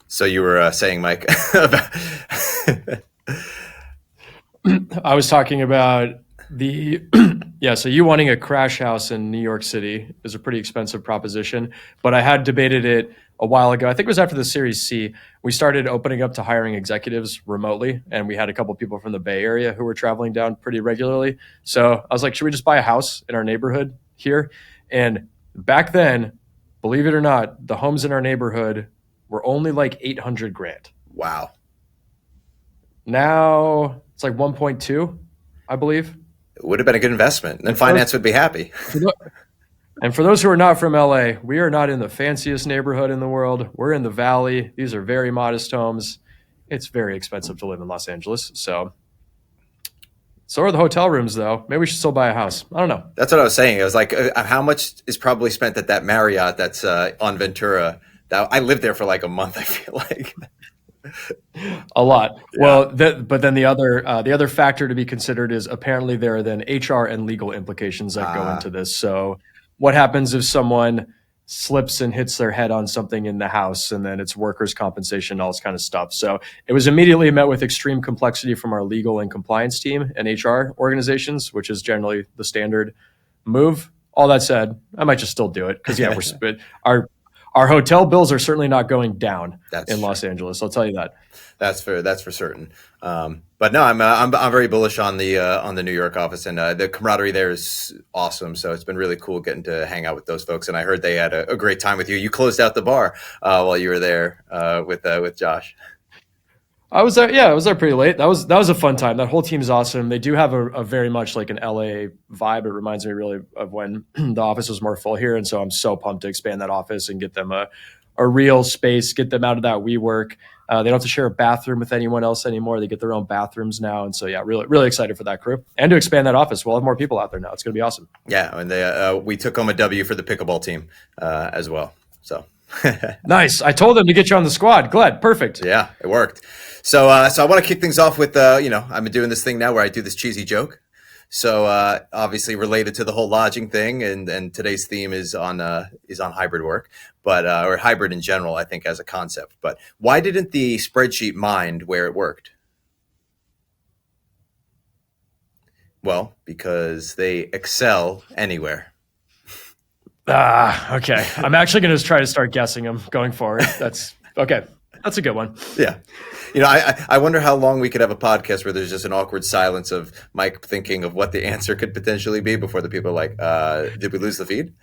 So you were saying, Mike, about I was talking about the yeah. So you wanting a crash house in New York City is a pretty expensive proposition, but I had debated it a while ago. I think it was after the Series C. We started opening up to hiring executives remotely, and we had a couple people from the Bay Area who were traveling down pretty regularly. So I was like, should we just buy a house in our neighborhood here? And back then, believe it or not, the homes in our neighborhood were only like 800 grand. wow, Now it's like 1.2, I believe. it would have been a good investment. And then And for those, finance would be happy. for tho- and for those who are not from LA, we are not in the fanciest neighborhood in the world. We're in the valley. These are very modest homes. It's very expensive to live in Los Angeles. So are the hotel rooms, though. Maybe we should still buy a house. I don't know. That's what I was saying. It was like, how much is probably spent at that Marriott that's on Ventura? That I lived there for like a month. I feel like. A lot. Yeah. But then the other factor to be considered is apparently there are then HR and legal implications that go Ah, into this. So what happens if someone slips and hits their head on something in the house, and then it's workers' compensation, all this kind of stuff. So it was immediately met with extreme complexity from our legal and compliance team and HR organizations, which is generally the standard move. All that said, I might just still do it because yeah, our hotel bills are certainly not going down that's in true. Los Angeles. I'll tell you that. That's for certain. But no, I'm very bullish on the New York office, and the camaraderie there is awesome. So it's been really cool getting to hang out with those folks. And I heard they had a great time with you. You closed out the bar while you were there with Josh. I was there. Yeah, I was there pretty late. That was a fun time. That whole team's awesome. They do have a very much like an LA vibe. It reminds me really of when the office was more full here, and so I'm so pumped to expand that office and get them a real space, get them out of that WeWork. They don't have to share a bathroom with anyone else anymore. They get their own bathrooms now, and so yeah, really excited for that crew and to expand that office. We'll have more people out there now. It's going to be awesome. Yeah, and we took home a W for the pickleball team as well. So. Nice. I told them to get you on the squad. Glad. Perfect. Yeah, it worked. So I want to kick things off with, I've been doing this thing now where I do this cheesy joke. So obviously related to the whole lodging thing, and today's theme is on hybrid work, but or hybrid in general, I think as a concept. But why didn't the spreadsheet mind where it worked? Well, because they excel anywhere. Okay. I'm actually going to try to start guessing them going forward. That's okay. That's a good one. Yeah. I wonder how long we could have a podcast where there's just an awkward silence of Mike thinking of what the answer could potentially be before the people are like, did we lose the feed?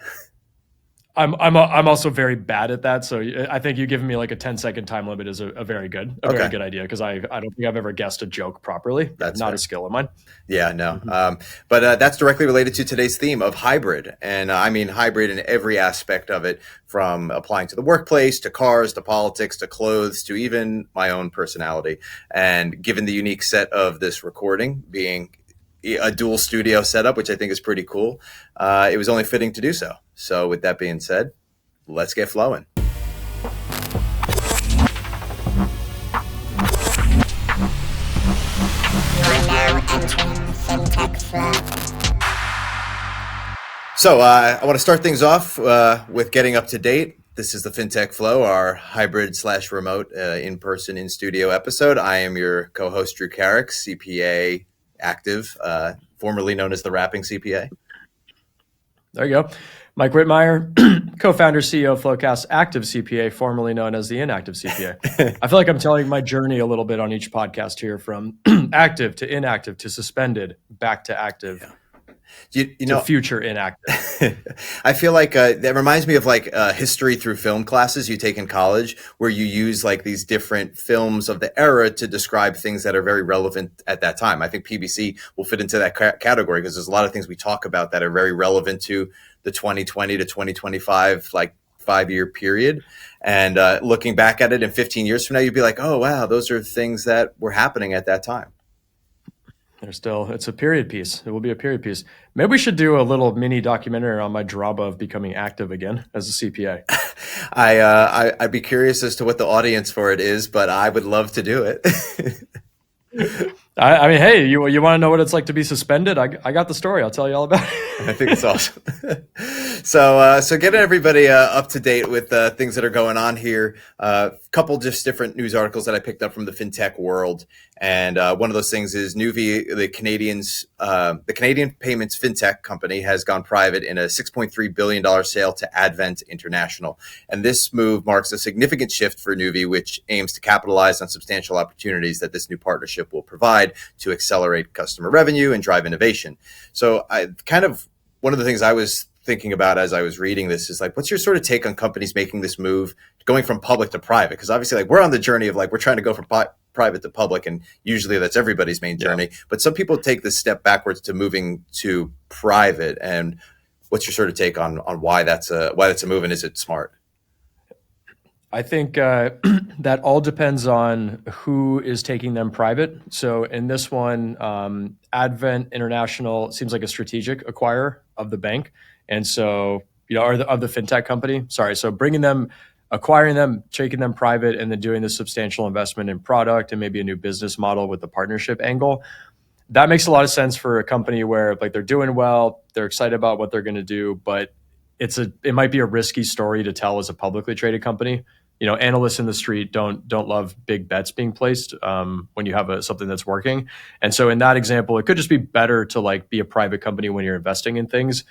I'm also very bad at that. So I think you giving me like a 10-second time limit is a very good Okay. idea because I don't think I've ever guessed a joke properly. That's Not fair. a skill of mine. Yeah, no. But that's directly related to today's theme of hybrid. And I mean hybrid in every aspect of it, from applying to the workplace, to cars, to politics, to clothes, to even my own personality. And given the unique set of this recording being a dual studio setup, which I think is pretty cool, it was only fitting to do so. So with that being said, let's get flowing. You are now entering Fintech Flo. So I want to start things off with getting up to date. This is the Fintech Flow, our hybrid/remote in-person, in-studio episode. I am your co-host, Drew Carrick, CPA active, formerly known as the Rapping CPA. There you go. Mike Whitmire, co-founder, CEO of FloQast, active CPA, formerly known as the inactive CPA. I feel like I'm telling my journey a little bit on each podcast here, from active to inactive to suspended, back to active. Yeah. To future inactive. I feel like that reminds me of like history through film classes you take in college, where you use like these different films of the era to describe things that are very relevant at that time. I think PBC will fit into that category because there's a lot of things we talk about that are very relevant to the 2020 to 2025 like 5-year period. And looking back at it in 15 years from now, you'd be like, oh, wow, those are things that were happening at that time. It's a period piece. It will be a period piece. Maybe we should do a little mini documentary on my drama of becoming active again as a CPA. I'd be curious as to what the audience for it is, but I would love to do it. I mean, hey, you want to know what it's like to be suspended? I got the story. I'll tell you all about it. I think it's awesome. So getting everybody up to date with things that are going on here. A couple just different news articles that I picked up from the fintech world, and one of those things is Nuvi, the Canadian payments fintech company, has gone private in a $6.3 billion sale to Advent International, and this move marks a significant shift for Nuvi, which aims to capitalize on substantial opportunities that this new partnership will provide to accelerate customer revenue and drive innovation. So I kind of, one of the things I was thinking about as I was reading this is like, what's your sort of take on companies making this move, going from public to private? Because obviously, like, we're on the journey of like, we're trying to go from private to public, and usually that's everybody's main journey. Yeah. But some people take this step backwards to moving to private. And what's your sort of take on why that's a move, and is it smart? I think that all depends on who is taking them private. So in this one, Advent International seems like a strategic acquirer of the bank. And so, or of the fintech company, sorry. So acquiring them, taking them private, and then doing the substantial investment in product and maybe a new business model with the partnership angle. That makes a lot of sense for a company where like they're doing well, they're excited about what they're going to do, but it might be a risky story to tell as a publicly traded company. Analysts in the street don't love big bets being placed when you have something that's working. And so in that example, it could just be better to like be a private company when you're investing in things.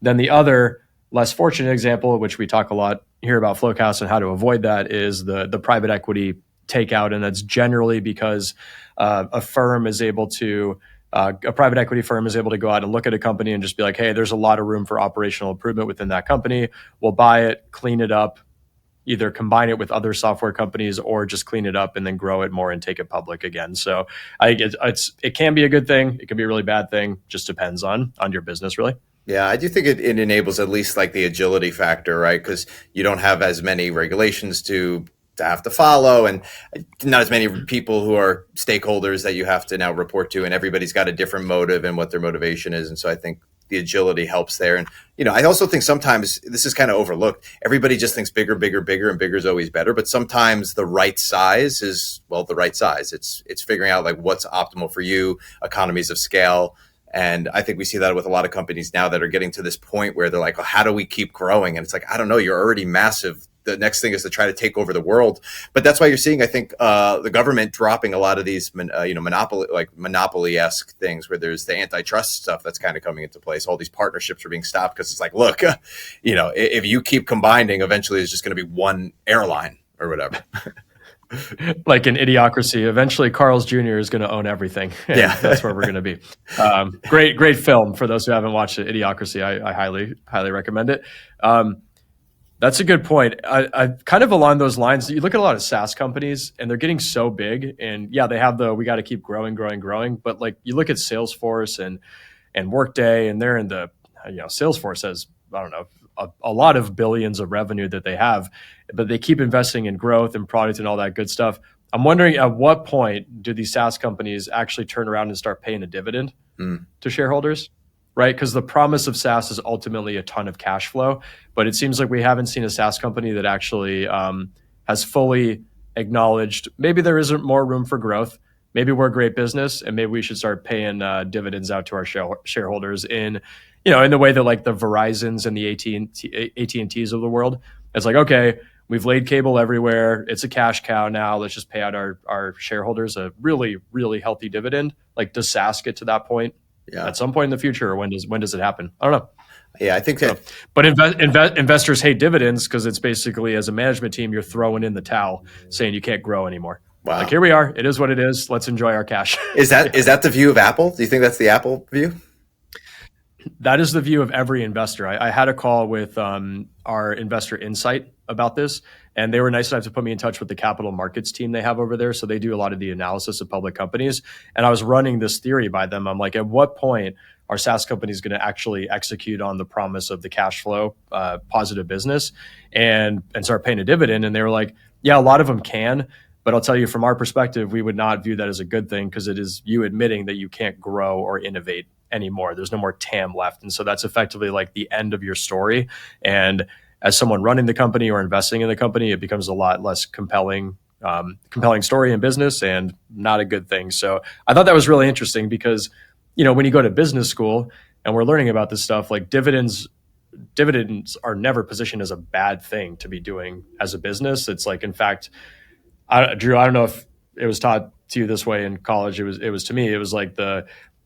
Then the other less fortunate example, which we talk a lot here about FloQast and how to avoid that, is the private equity takeout. And that's generally because a private equity firm is able to go out and look at a company and just be like, hey, there's a lot of room for operational improvement within that company. We'll buy it, clean it up, either combine it with other software companies or just clean it up and then grow it more and take it public again. So I think it can be a good thing. It can be a really bad thing. Just depends on your business, really. Yeah, I do think it enables at least like the agility factor, right? Because you don't have as many regulations to have to follow, and not as many people who are stakeholders that you have to now report to, and everybody's got a different motive and what their motivation is. And so I think the agility helps there. And, I also think sometimes this is kind of overlooked. Everybody just thinks bigger, bigger, bigger, and bigger is always better. But sometimes the right size is, well, the right size. It's figuring out like what's optimal for you, economies of scale. And I think we see that with a lot of companies now that are getting to this point where they're like, well, how do we keep growing? And it's like, I don't know, you're already massive. The next thing is to try to take over the world. But that's why you're seeing, I think, the government dropping a lot of these, monopoly-esque things where there's the antitrust stuff that's kind of coming into place. All these partnerships are being stopped because it's like, look, if you keep combining, eventually it's just going to be one airline or whatever. Like in Idiocracy, eventually Carl's Jr. is going to own everything. Yeah, that's where we're going to be. Great film for those who haven't watched it. Idiocracy, I highly recommend it. That's a good point. I kind of along those lines. You look at a lot of SaaS companies, and they're getting so big, and yeah, they have we got to keep growing. But like you look at Salesforce and Workday, and they're in the Salesforce has, I don't know, a lot of billions of revenue that they have, but they keep investing in growth and product and all that good stuff. I'm wondering at what point do these SaaS companies actually turn around and start paying a dividend to shareholders, right? Because the promise of SaaS is ultimately a ton of cash flow, but it seems like we haven't seen a SaaS company that actually has fully acknowledged maybe there isn't more room for growth. Maybe we're a great business, and maybe we should start paying dividends out to our shareholders in the way that like the Verizons and the AT&Ts of the world. It's like, okay, we've laid cable everywhere. It's a cash cow now. Let's just pay out our shareholders a really, really healthy dividend. Like, does SaaS get to that point at some point in the future, or when does it happen? I don't know. Yeah, I think that. But investors hate dividends because it's basically, as a management team, you're throwing in the towel, saying you can't grow anymore. Wow. Like, here we are. It is what it is. Let's enjoy our cash. Is that the view of Apple? Do you think that's the Apple view? That is the view of every investor. I had a call with our investor insight about this, and they were nice enough to put me in touch with the capital markets team they have over there. So they do a lot of the analysis of public companies. And I was running this theory by them. I'm like, at what point are SaaS companies going to actually execute on the promise of the cash flow positive business and start paying a dividend? And they were like, yeah, a lot of them can. But I'll tell you, from our perspective, we would not view that as a good thing, because it is you admitting that you can't grow or innovate anymore. There's no more TAM left. And so that's effectively like the end of your story. And as someone running the company or investing in the company, it becomes a lot less compelling compelling story in business and not a good thing. So I thought that was really interesting because, when you go to business school and we're learning about this stuff, like dividends are never positioned as a bad thing to be doing as a business. It's like, in fact, Drew, I don't know if it was taught to you this way in college. It was to me, it was like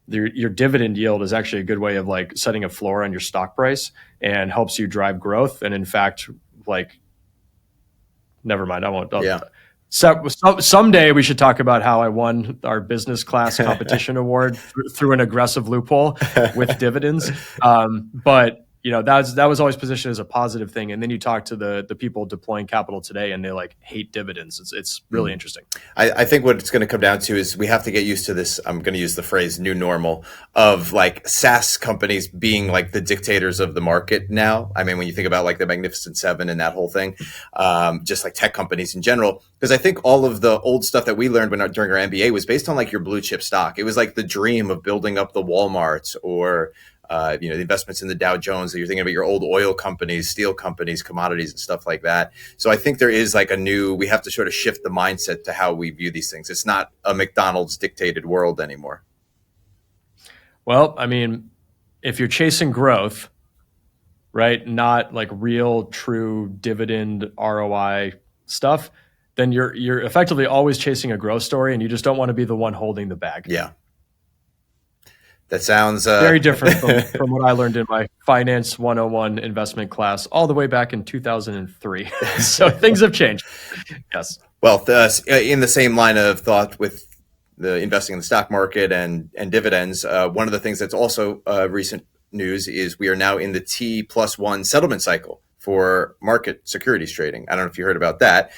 your dividend yield is actually a good way of like setting a floor on your stock price and helps you drive growth. And in fact, like, never mind, I won't. Yeah. So someday we should talk about how I won our business class competition award through an aggressive loophole with dividends. But that was always positioned as a positive thing. And then you talk to the people deploying capital today, and they like hate dividends. It's really interesting. I think what it's going to come down to is we have to get used to this. I'm going to use the phrase new normal of like SaaS companies being like the dictators of the market now. I mean, when you think about like the Magnificent Seven and that whole thing, just like tech companies in general, because I think all of the old stuff that we learned during our MBA was based on like your blue chip stock. It was like the dream of building up the Walmarts or the investments in the Dow Jones, that you're thinking about your old oil companies, steel companies, commodities and stuff like that. So I think there is like we have to sort of shift the mindset to how we view these things. It's not a McDonald's dictated world anymore. Well, I mean, if you're chasing growth, right, not like real true dividend ROI stuff, then you're effectively always chasing a growth story, and you just don't want to be the one holding the bag. Yeah. That sounds very different from what I learned in my Finance 101 investment class all the way back in 2003. So things have changed. Yes. Well, in the same line of thought with the investing in the stock market and dividends, one of the things that's also recent news is we are now in the T+1 settlement cycle for market securities trading. I don't know if you heard about that.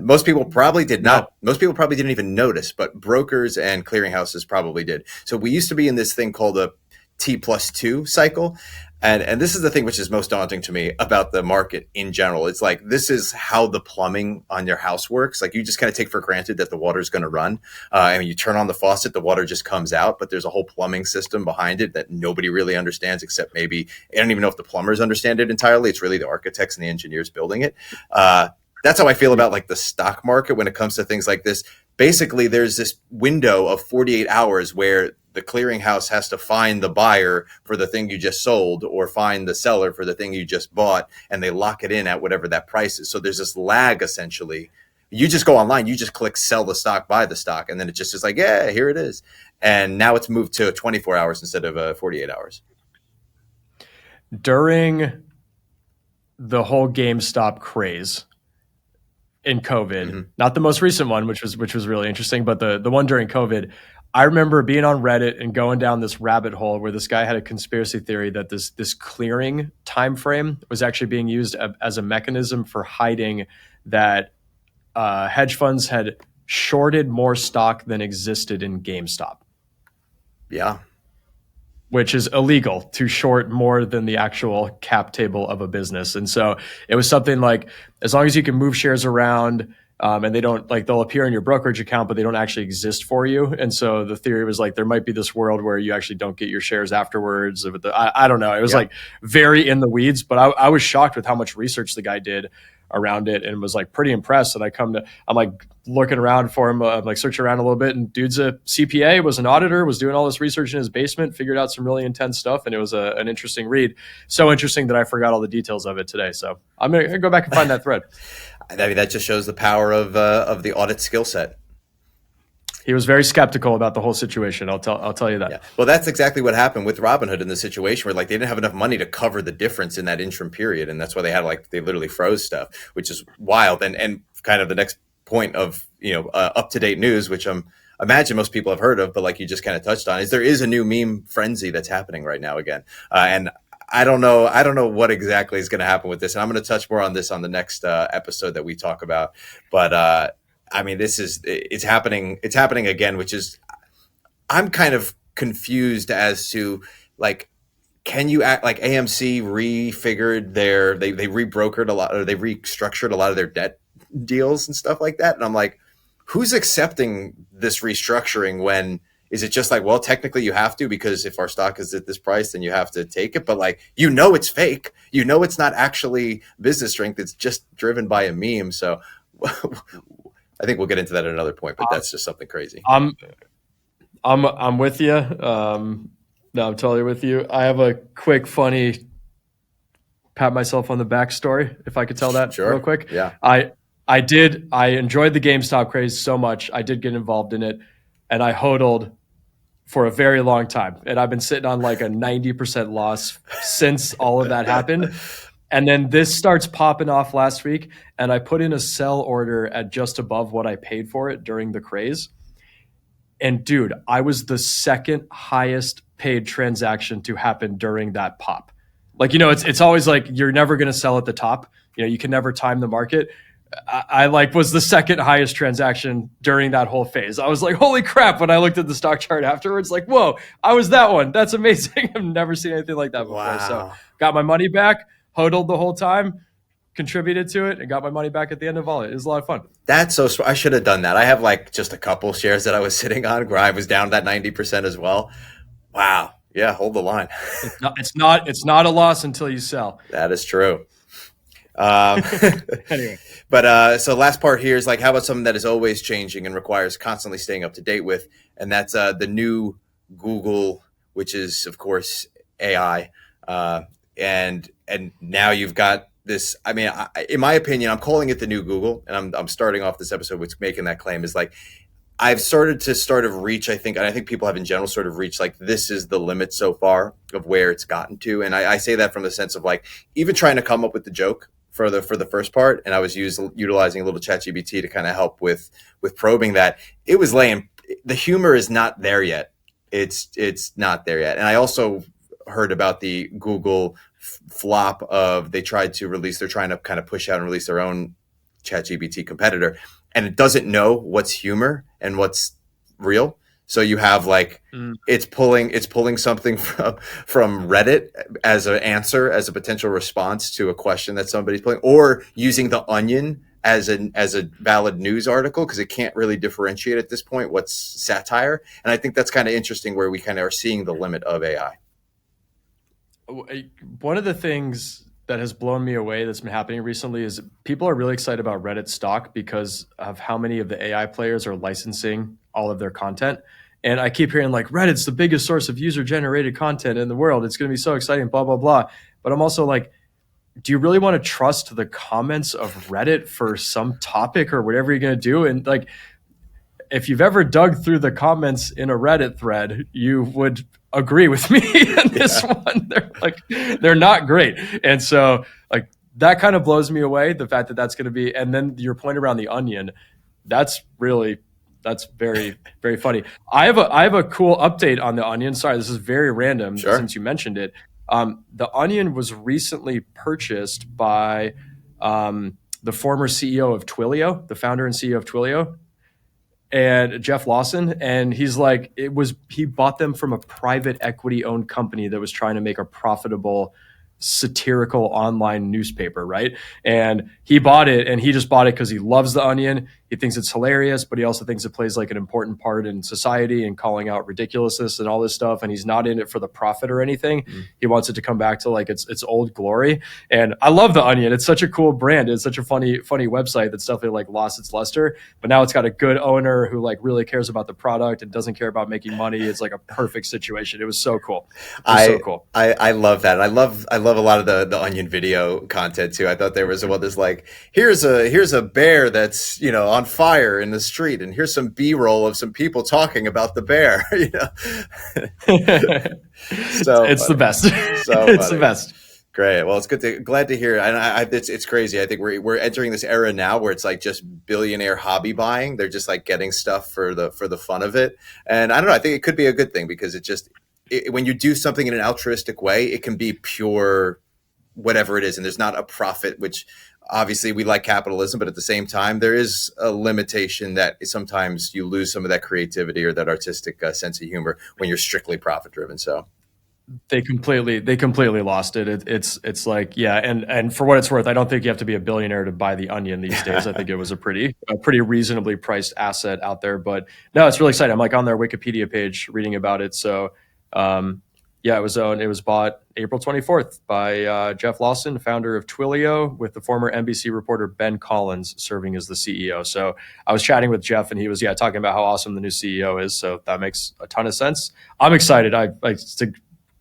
Most people probably did not. Most people probably didn't even notice, but brokers and clearinghouses probably did. So we used to be in this thing called a T+2 cycle. And this is the thing which is most daunting to me about the market in general. It's like, this is how the plumbing on your house works. Like, you just kind of take for granted that the water is going to run. And when you turn on the faucet, the water just comes out, but there's a whole plumbing system behind it that nobody really understands, except maybe, I don't even know if the plumbers understand it entirely. It's really the architects and the engineers building it. That's how I feel about like the stock market when it comes to things like this. Basically, there's this window of 48 hours where the clearinghouse has to find the buyer for the thing you just sold or find the seller for the thing you just bought, and they lock it in at whatever that price is. So there's this lag essentially. You just go online, you just click sell the stock, buy the stock, and then it just is like, yeah, here it is. And now it's moved to 24 hours instead of 48 hours. During the whole GameStop craze in COVID, not the most recent one, which was really interesting, but the one during COVID, I remember being on Reddit and going down this rabbit hole where this guy had a conspiracy theory that this clearing time frame was actually being used as a mechanism for hiding that hedge funds had shorted more stock than existed in GameStop. Yeah. Which is illegal to short more than the actual cap table of a business. And so it was something like, as long as you can move shares around, and they don't, like, they'll appear in your brokerage account, but they don't actually exist for you. And so the theory was like, there might be this world where you actually don't get your shares afterwards. I don't know. It was like very in the weeds, but I was shocked with how much research the guy did around it and was like pretty impressed. And I'm like looking around for him, I'm like searching around a little bit, and dude's a CPA, was an auditor, was doing all this research in his basement, figured out some really intense stuff. And it was an interesting read. So interesting that I forgot all the details of it today. So I'm going to go back and find that thread. I mean, that just shows the power of the audit skill set. He was very skeptical about the whole situation. I'll tell you that. Yeah. Well, that's exactly what happened with Robinhood in the situation where, like, they didn't have enough money to cover the difference in that interim period, and that's why they literally froze stuff, which is wild. And kind of the next point of up to date news, which imagine most people have heard of, but like you just kind of touched on, is there is a new meme frenzy that's happening right now again, and I don't know what exactly is going to happen with this, and I'm going to touch more on this on the next episode that we talk about, but. I mean, it's happening again, which is, I'm kind of confused as to, like, can you act like AMC refigured they rebrokered a lot, or they restructured a lot of their debt deals and stuff like that. And I'm like, who's accepting this restructuring when, is it just like, well, technically you have to, because if our stock is at this price, then you have to take it. But like, it's fake, it's not actually business strength. It's just driven by a meme. So I think we'll get into that at another point, but that's just something crazy. I'm with you. No, I'm totally with you. I have a quick, funny pat myself on the back story, if I could tell that real quick. Yeah. I enjoyed the GameStop craze so much. I did get involved in it, and I hodled for a very long time. And I've been sitting on like a 90% loss since all of that happened. And then this starts popping off last week, and I put in a sell order at just above what I paid for it during the craze. And dude, I was the second highest paid transaction to happen during that pop. Like, it's always like you're never going to sell at the top. You can never time the market. I like was the second highest transaction during that whole phase. I was like, holy crap, when I looked at the stock chart afterwards, like, whoa, I was that one. That's amazing. I've never seen anything like that before. Wow. So got my money back, hodled the whole time, contributed to it, and got my money back at the end of all it. It was a lot of fun. That's so I should have done that. I have like just a couple shares that I was sitting on where I was down that 90% as well. Wow. Yeah, hold the line. It's not a loss until you sell. That is true. Anyway. But so last part here is like, how about something that is always changing and requires constantly staying up to date with? And that's the new Google, which is of course AI. And now you've got this. I mean, in my opinion, I'm calling it the new Google, and I'm starting off this episode with making that claim is like, I've started to reach, I think, and I think people have in general sort of reached like, this is the limit so far of where it's gotten to. And I say that from the sense of like, even trying to come up with the joke for the first part, and I was utilizing a little ChatGPT to kind of help with probing that. It was laying, the humor is not there yet. It's not there yet. And I also heard about the Google flop of they're trying to kind of push out and release their own ChatGPT competitor, and it doesn't know what's humor and what's real. So you have like it's pulling something from Reddit as an answer, as a potential response to a question that somebody's pulling, or using the Onion as a valid news article, because it can't really differentiate at this point what's satire. And I think that's kind of interesting where we kind of are seeing the limit of AI. One of the things that has blown me away that's been happening recently is people are really excited about Reddit stock because of how many of the AI players are licensing all of their content. And I keep hearing like, Reddit's the biggest source of user-generated content in the world. It's going to be so exciting, blah, blah, blah. But I'm also like, do you really want to trust the comments of Reddit for some topic or whatever you're going to do? And like, if you've ever dug through the comments in a Reddit thread, you would agree with me in this one. They're not great. And so like that kind of blows me away, the fact that that's going to be, and then your point around the Onion, that's very, very funny. I have a cool update on the Onion. Sorry, this is very random since you mentioned it. The Onion was recently purchased by the former CEO of Twilio, the founder and CEO of Twilio, and Jeff Lawson. And he's like, he bought them from a private equity owned company that was trying to make a profitable satirical online newspaper, right? And he bought it, and he just bought it because he loves the Onion. He thinks it's hilarious, but he also thinks it plays like an important part in society and calling out ridiculousness and all this stuff. And he's not in it for the profit or anything. He wants it to come back to like its old glory. And I love the Onion. It's such a cool brand. It's such a funny website that's definitely like lost its luster, but now it's got a good owner who like really cares about the product and doesn't care about making money. It's like a perfect situation. It was so cool. I love that. I love a lot of the Onion video content too. I thought there was one that's like, here's a bear that's, on fire in the street, and here's some B-roll of some people talking about the bear. So it's the best. So it's the best. Great. Well, it's glad to hear. And it's crazy. I think we're entering this era now where it's like just billionaire hobby buying. They're just like getting stuff for the fun of it. And I don't know. I think it could be a good thing because when you do something in an altruistic way, it can be pure whatever it is, and there's not a profit, which obviously we like capitalism, but at the same time there is a limitation that sometimes you lose some of that creativity or that artistic sense of humor when you're strictly profit driven. So they completely lost it. It's like, yeah, and for what it's worth, I don't think you have to be a billionaire to buy the Onion these days. I think it was a pretty reasonably priced asset out there. But no, it's really exciting. I'm like on their Wikipedia page reading about it. So Yeah, it was owned. It was bought April 24th by Jeff Lawson, founder of Twilio, with the former NBC reporter Ben Collins serving as the CEO. So I was chatting with Jeff, and he was talking about how awesome the new CEO is. So that makes a ton of sense. I'm excited. I like to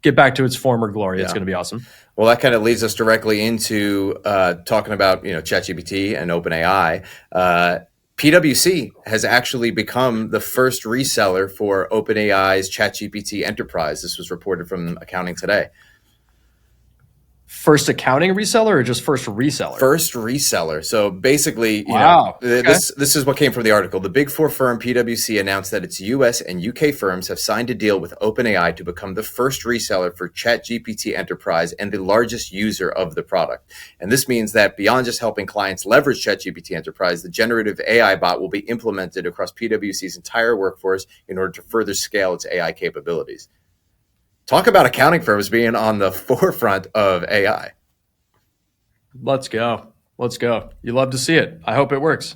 get back to its former glory. It's Yeah. going to be awesome. Well, that kind of leads us directly into talking about ChatGPT and OpenAI. PwC has actually become the first reseller for OpenAI's ChatGPT Enterprise. This was reported from Accounting Today. First accounting reseller or just first reseller? First reseller. So basically, Wow. Okay. This is what came from the article. The Big Four firm PwC announced that its US and UK firms have signed a deal with OpenAI to become the first reseller for ChatGPT Enterprise and the largest user of the product. And this means that beyond just helping clients leverage ChatGPT Enterprise, the generative AI bot will be implemented across PwC's entire workforce in order to further scale its AI capabilities. Talk about accounting firms being on the forefront of AI. Let's go. Let's go. You love to see it. I hope it works.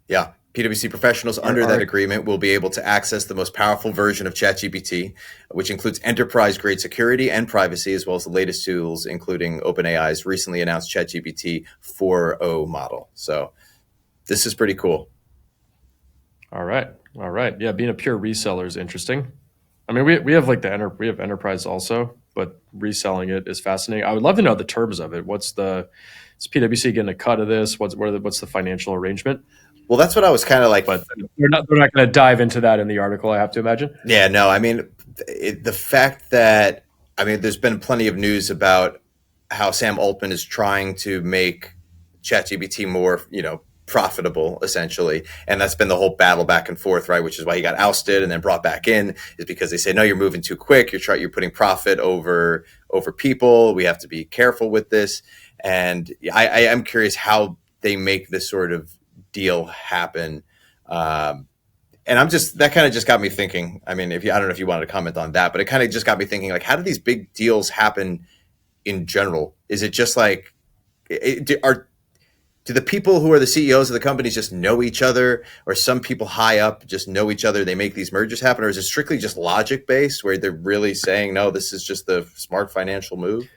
Yeah. PwC professionals under that agreement will be able to access the most powerful version of ChatGPT, which includes enterprise-grade security and privacy, as well as the latest tools, including OpenAI's recently announced ChatGPT 4.0 model. So this is pretty cool. All right. All right. Yeah, being a pure reseller is interesting. I mean, we have like we have enterprise also, but reselling it is fascinating. I would love to know the terms of it. Is PwC getting a cut of this? What's the financial arrangement? Well, that's what I was kind of like. But they're not going to dive into that in the article, I have to imagine. Yeah, no, I mean, the fact that, there's been plenty of news about how Sam Altman is trying to make ChatGPT more, profitable, essentially. And that's been the whole battle back and forth, right? Which is why he got ousted and then brought back in, is because they say, no, you're moving too quick. You're putting profit over people. We have to be careful with this. And I am curious how they make this sort of deal happen. And that kind of just got me thinking. I mean, I don't know if you wanted to comment on that, but it kind of just got me thinking, like, how do these big deals happen in general? Is it just like, do the people who are the CEOs of the companies just know each other, or some people high up just know each other? They make these mergers happen, or is it strictly just logic based, where they're really saying, no, this is just the smart financial move?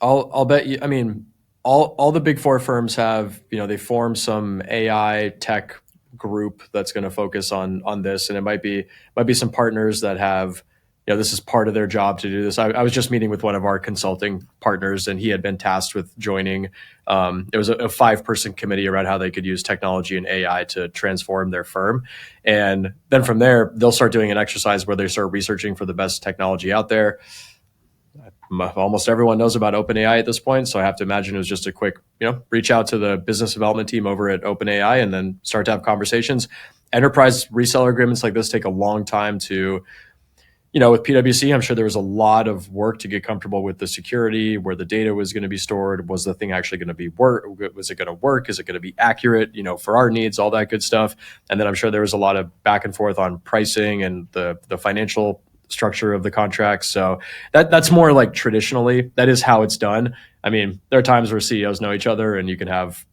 I'll bet you. I mean, all the big four firms have, they form some AI tech group that's going to focus on this, and it might be some partners that have, this is part of their job to do this. I was just meeting with one of our consulting partners, and he had been tasked with joining. It was a 5-person committee around how they could use technology and AI to transform their firm. And then from there, they'll start doing an exercise where they start researching for the best technology out there. Almost everyone knows about OpenAI at this point, so I have to imagine it was just a quick, reach out to the business development team over at OpenAI and then start to have conversations. Enterprise reseller agreements like this take a long time to, with PwC, I'm sure there was a lot of work to get comfortable with the security, where the data was going to be stored. Was the thing actually going to be work? Was it going to work? Is it going to be accurate, for our needs, all that good stuff. And then I'm sure there was a lot of back and forth on pricing and the financial structure of the contract. So that's more like traditionally, that is how it's done. I mean, there are times where CEOs know each other and you can have,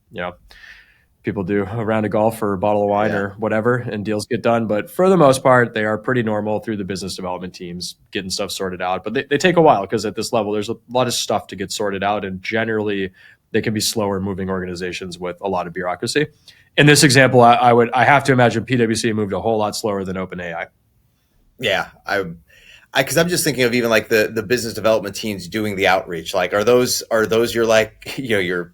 people do a round of golf or a bottle of wine or whatever, and deals get done. But for the most part, they are pretty normal through the business development teams getting stuff sorted out. But they take a while, because at this level, there's a lot of stuff to get sorted out. And generally, they can be slower moving organizations with a lot of bureaucracy. In this example, I have to imagine PwC moved a whole lot slower than OpenAI. Yeah, because I'm just thinking of even like the business development teams doing the outreach. Like, are those your, like, your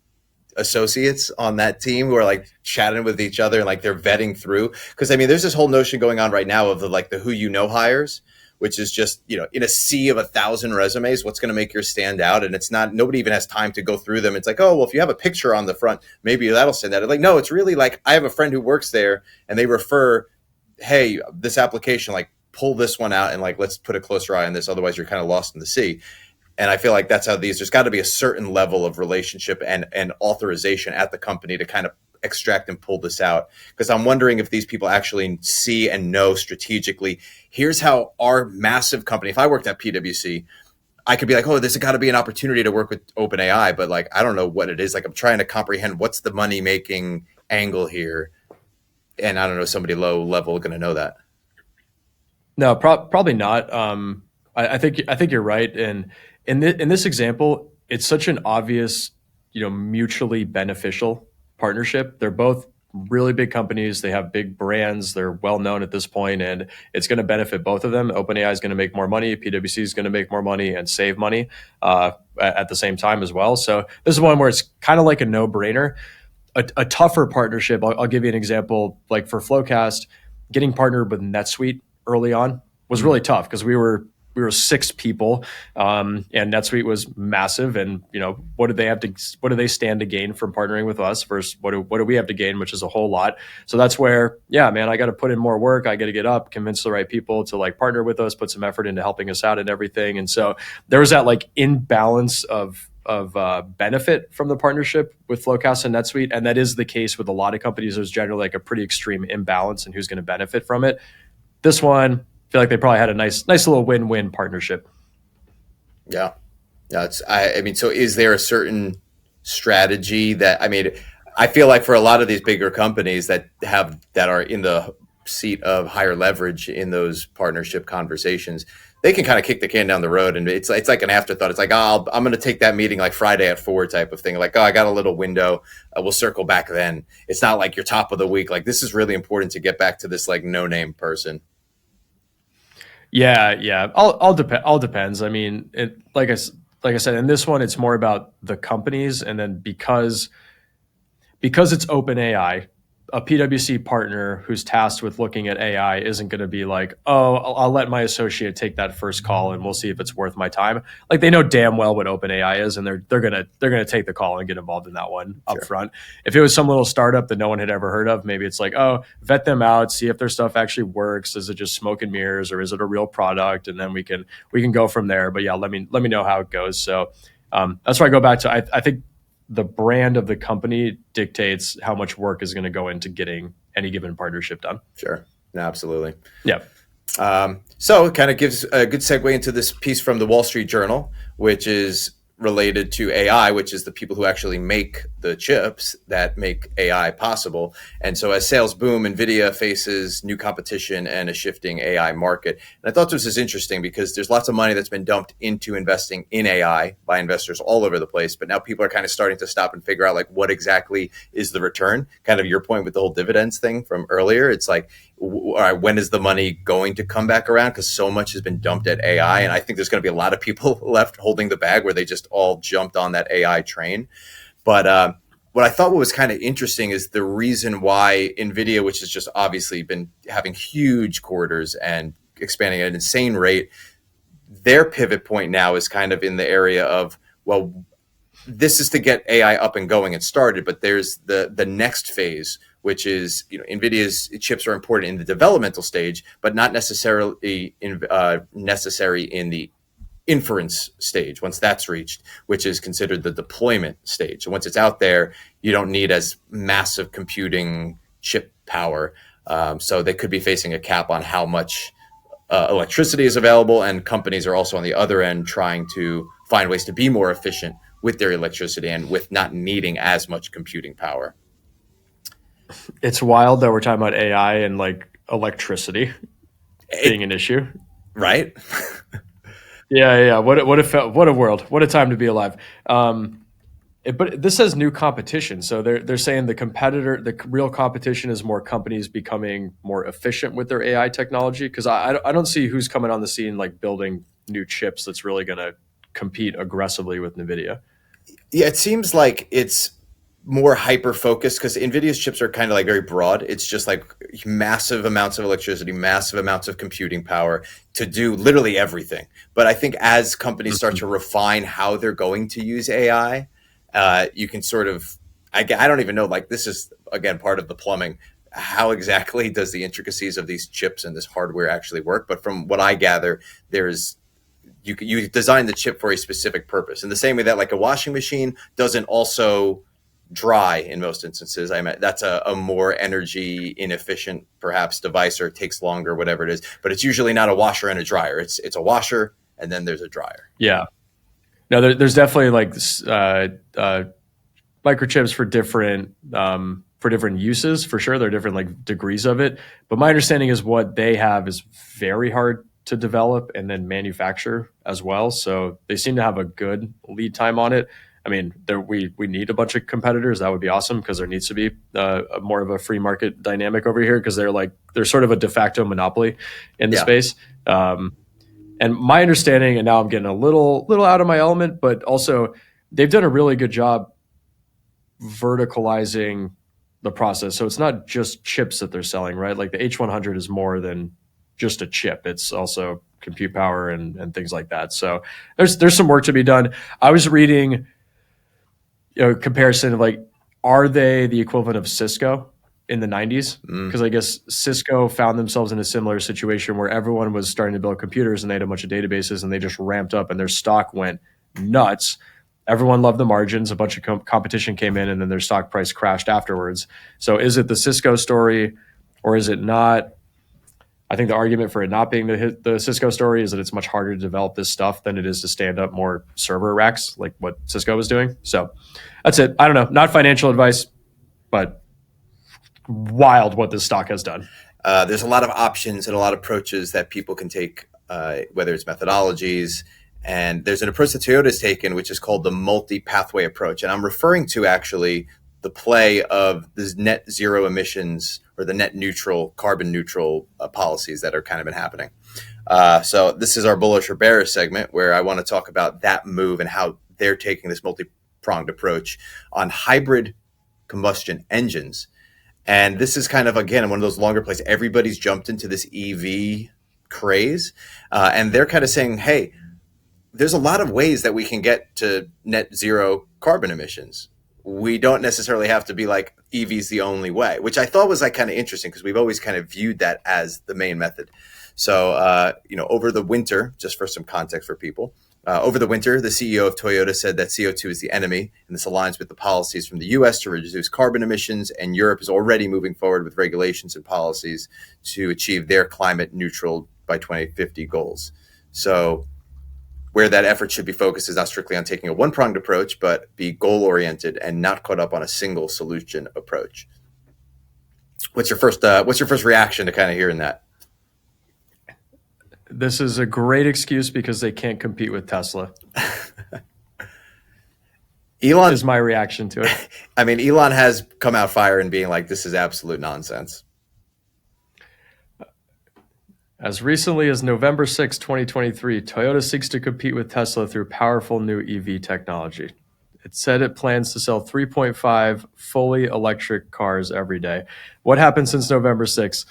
associates on that team who are like chatting with each other and like they're vetting through? Because there's this whole notion going on right now of the who hires, which is just, in a sea of 1,000 resumes, what's going to make yours stand out? And it's not, nobody even has time to go through them. It's like, oh, well, if you have a picture on the front, maybe that'll stand out. Like, no, it's really like, I have a friend who works there and they refer, hey, this application, like, pull this one out and like, let's put a closer eye on this. Otherwise you're kind of lost in the sea. And I feel like that's how there's got to be a certain level of relationship and authorization at the company to kind of extract and pull this out. Because I'm wondering if these people actually see and know strategically, here's how our massive company, if I worked at PwC, I could be like, oh, there's got to be an opportunity to work with OpenAI, but like, I don't know what it is. Like, I'm trying to comprehend what's the money making angle here. And I don't know, somebody low level going to know that. No, probably not. I think you're right. And in this example, it's such an obvious, mutually beneficial partnership. They're both really big companies. They have big brands. They're well known at this point, and it's going to benefit both of them. OpenAI is going to make more money. PwC is going to make more money and save money at the same time as well. So this is one where it's kind of like a no-brainer. A tougher partnership. I'll give you an example. Like for FloQast, getting partnered with NetSuite early on was really tough because we were 6 people, and NetSuite was massive. And what did they stand to gain from partnering with us versus what do we have to gain, which is a whole lot. So that's where, yeah, man, I got to put in more work. I got to get up, convince the right people to like partner with us, put some effort into helping us out and everything. And so there was that like imbalance of benefit from the partnership with FloQast and NetSuite, and that is the case with a lot of companies. There's generally like a pretty extreme imbalance in who's going to benefit from it. This one, I feel like they probably had a nice little win-win partnership. Yeah. I mean, so is there a certain strategy that, I mean, I feel like for a lot of these bigger companies that are in the seat of higher leverage in those partnership conversations, they can kind of kick the can down the road, and it's like an afterthought. It's like, oh, I'm going to take that meeting like Friday at 4 type of thing. Like, oh, I got a little window. We'll circle back then. It's not like your top of the week. Like, this is really important to get back to this like no-name person. Yeah. All depends. I mean, like I said, in this one, it's more about the companies, and then because it's OpenAI, a PwC partner who's tasked with looking at AI isn't going to be like, oh, I'll let my associate take that first call and we'll see if it's worth my time. Like they know damn well what OpenAI is, and they're gonna take the call and get involved in that one up front. If it was some little startup that no one had ever heard of, maybe it's like, oh, vet them out, see if their stuff actually works. Is it just smoke and mirrors, or is it a real product? And then we can go from there. But yeah, let me know how it goes. So that's where I go back to. I think the brand of the company dictates how much work is going to go into getting any given partnership done. Sure. No, absolutely. Yeah. So it kind of gives a good segue into this piece from the Wall Street Journal, which is related to AI, which is the people who actually make the chips that make AI possible. And so as sales boom, NVIDIA faces new competition and a shifting AI market. And I thought this is interesting because there's lots of money that's been dumped into investing in AI by investors all over the place. But now people are kind of starting to stop and figure out like what exactly is the return. Kind of your point with the whole dividends thing from earlier. It's like, all right, when is the money going to come back around? Because so much has been dumped at AI. And I think there's going to be a lot of people left holding the bag where they just all jumped on that AI train. But what I thought was kind of interesting is the reason why NVIDIA, which has just obviously been having huge quarters and expanding at an insane rate, their pivot point now is kind of in the area of, well, this is to get AI up and going and started, but there's the next phase, which is, NVIDIA's chips are important in the developmental stage, but not necessarily necessary in the inference stage once that's reached, which is considered the deployment stage. So once it's out there, you don't need as massive computing chip power. So they could be facing a cap on how much electricity is available, and companies are also on the other end trying to find ways to be more efficient with their electricity and with not needing as much computing power. It's wild that we're talking about AI and like electricity being an issue. Right? Yeah. What a world. What a time to be alive. But this says new competition. So they're saying the real competition is more companies becoming more efficient with their AI technology. Because I don't see who's coming on the scene like building new chips that's really going to compete aggressively with NVIDIA. Yeah, it seems like it's more hyper focused because NVIDIA's chips are kind of like very broad. It's just like massive amounts of electricity, massive amounts of computing power to do literally everything. But I think as companies start to refine how they're going to use AI, you can sort of, I don't even know, like this is, again, part of the plumbing. How exactly does the intricacies of these chips and this hardware actually work? But from what I gather, you design the chip for a specific purpose. In the same way that like a washing machine doesn't also dry in most instances. I mean, that's a more energy inefficient, perhaps, device, or it takes longer, whatever it is. But it's usually not a washer and a dryer. It's a washer and then there's a dryer. Yeah. No, there's definitely like microchips for different uses, for sure. There are different like degrees of it. But my understanding is what they have is very hard to develop and then manufacture as well. So they seem to have a good lead time on it. I mean, we need a bunch of competitors. That would be awesome because there needs to be more of a free market dynamic over here because they're sort of a de facto monopoly in the space. And my understanding, and now I'm getting a little out of my element, but also they've done a really good job verticalizing the process. So it's not just chips that they're selling, right? Like the H100 is more than just a chip. It's also compute power and things like that. So there's some work to be done. I was reading, comparison of like, are they the equivalent of Cisco in the 90s? Because I guess Cisco found themselves in a similar situation where everyone was starting to build computers and they had a bunch of databases and they just ramped up and their stock went nuts. Everyone loved the margins. A bunch of competition came in and then their stock price crashed afterwards. So is it the Cisco story or is it not? I think the argument for it not being the Cisco story is that it's much harder to develop this stuff than it is to stand up more server racks like what Cisco was doing. So that's it. I don't know. Not financial advice, but wild what this stock has done. There's a lot of options and a lot of approaches that people can take, whether it's methodologies. And there's an approach that Toyota's taken, which is called the multi-pathway approach. And I'm referring to actually the play of the net zero emissions or the net neutral, carbon neutral policies that are kind of been happening. So this is our bullish or bearish segment where I want to talk about that move and how they're taking this multi-pronged approach on hybrid combustion engines. And this is kind of, again, one of those longer plays. Everybody's jumped into this EV craze. And they're kind of saying, hey, there's a lot of ways that we can get to net zero carbon emissions. We don't necessarily have to be like EV's the only way, which I thought was like kind of interesting because we've always kind of viewed that as the main method. So, over the winter, just for some context for people, over the winter, the CEO of Toyota said that CO2 is the enemy, and this aligns with the policies from the US to reduce carbon emissions, and Europe is already moving forward with regulations and policies to achieve their climate neutral by 2050 goals. So where that effort should be focused is not strictly on taking a one-pronged approach, but be goal-oriented and not caught up on a single solution approach. What's your first reaction to kind of hearing that? This is a great excuse because they can't compete with Tesla. Elon is my reaction to it. I mean, Elon has come out fire and being like, this is absolute nonsense. As recently as November 6, 2023, Toyota seeks to compete with Tesla through powerful new EV technology. It said it plans to sell 3.5 fully electric cars every day. What happened since November 6?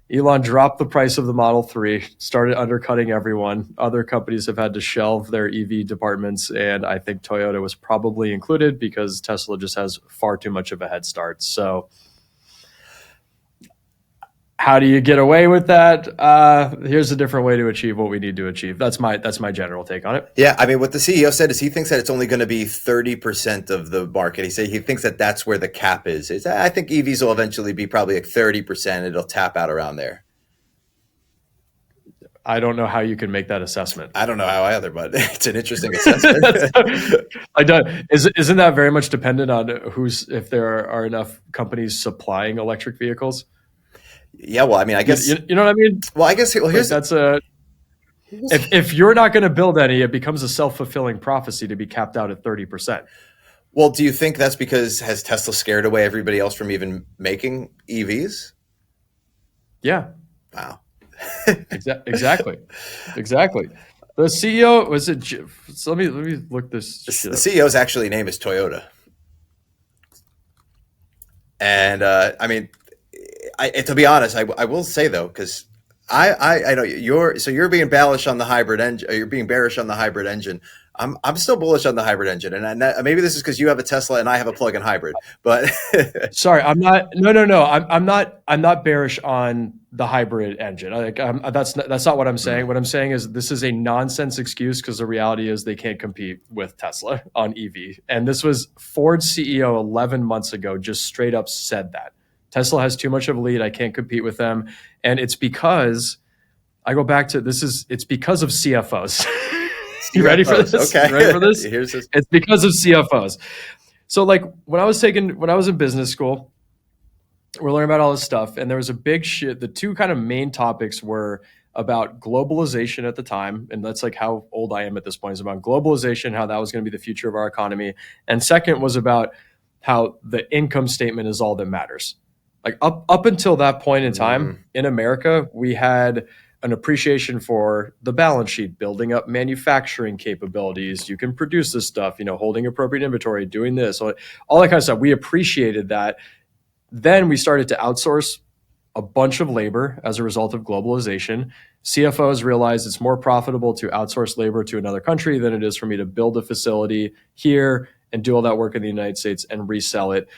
Elon dropped the price of the Model 3, started undercutting everyone. Other companies have had to shelve their EV departments, and I think Toyota was probably included because Tesla just has far too much of a head start. So how do you get away with that? Here's a different way to achieve what we need to achieve. That's my general take on it. Yeah, I mean, what the CEO said is he thinks that it's only going to be 30% of the market. He thinks that that's where the cap is. I think EVs will eventually be probably like 30%. It'll tap out around there. I don't know how you can make that assessment. I don't know how either, but it's an interesting assessment. Isn't that very much dependent on if there are enough companies supplying electric vehicles? Yeah, well, I mean, I guess you know what I mean. Well, I guess here's if you're not going to build any, it becomes a self-fulfilling prophecy to be capped out at 30%. Well, do you think that's because has Tesla scared away everybody else from even making EVs? Yeah. Wow. Exactly. The CEO was it? So let me look this. The CEO's actually name is Toyota, and I mean. To be honest, I will say though, because I know you're being bearish on the hybrid engine. You're being bearish on the hybrid engine. I'm still bullish on the hybrid engine, and maybe this is because you have a Tesla and I have a plug-in hybrid. But sorry, I'm not. No. I'm not bearish on the hybrid engine. That's not what I'm saying. Mm-hmm. What I'm saying is this is a nonsense excuse because the reality is they can't compete with Tesla on EV. And this was Ford's CEO 11 months ago just straight up said that. Tesla has too much of a lead. I can't compete with them. And it's because I go back to it's because of CFOs. You ready for this? Okay. You ready for this? Here's this. It's because of CFOs. So like when I was in business school, we're learning about all this stuff. And there was a big shit. The two kind of main topics were about globalization at the time, and that's like how old I am at this point, is about globalization, how that was going to be the future of our economy. And second was about how the income statement is all that matters. Like up until that point in time in America, we had an appreciation for the balance sheet, building up manufacturing capabilities. You can produce this stuff, holding appropriate inventory, doing this, all that kind of stuff. We appreciated that. Then we started to outsource a bunch of labor as a result of globalization. CFOs realized it's more profitable to outsource labor to another country than it is for me to build a facility here and do all that work in the United States and resell it.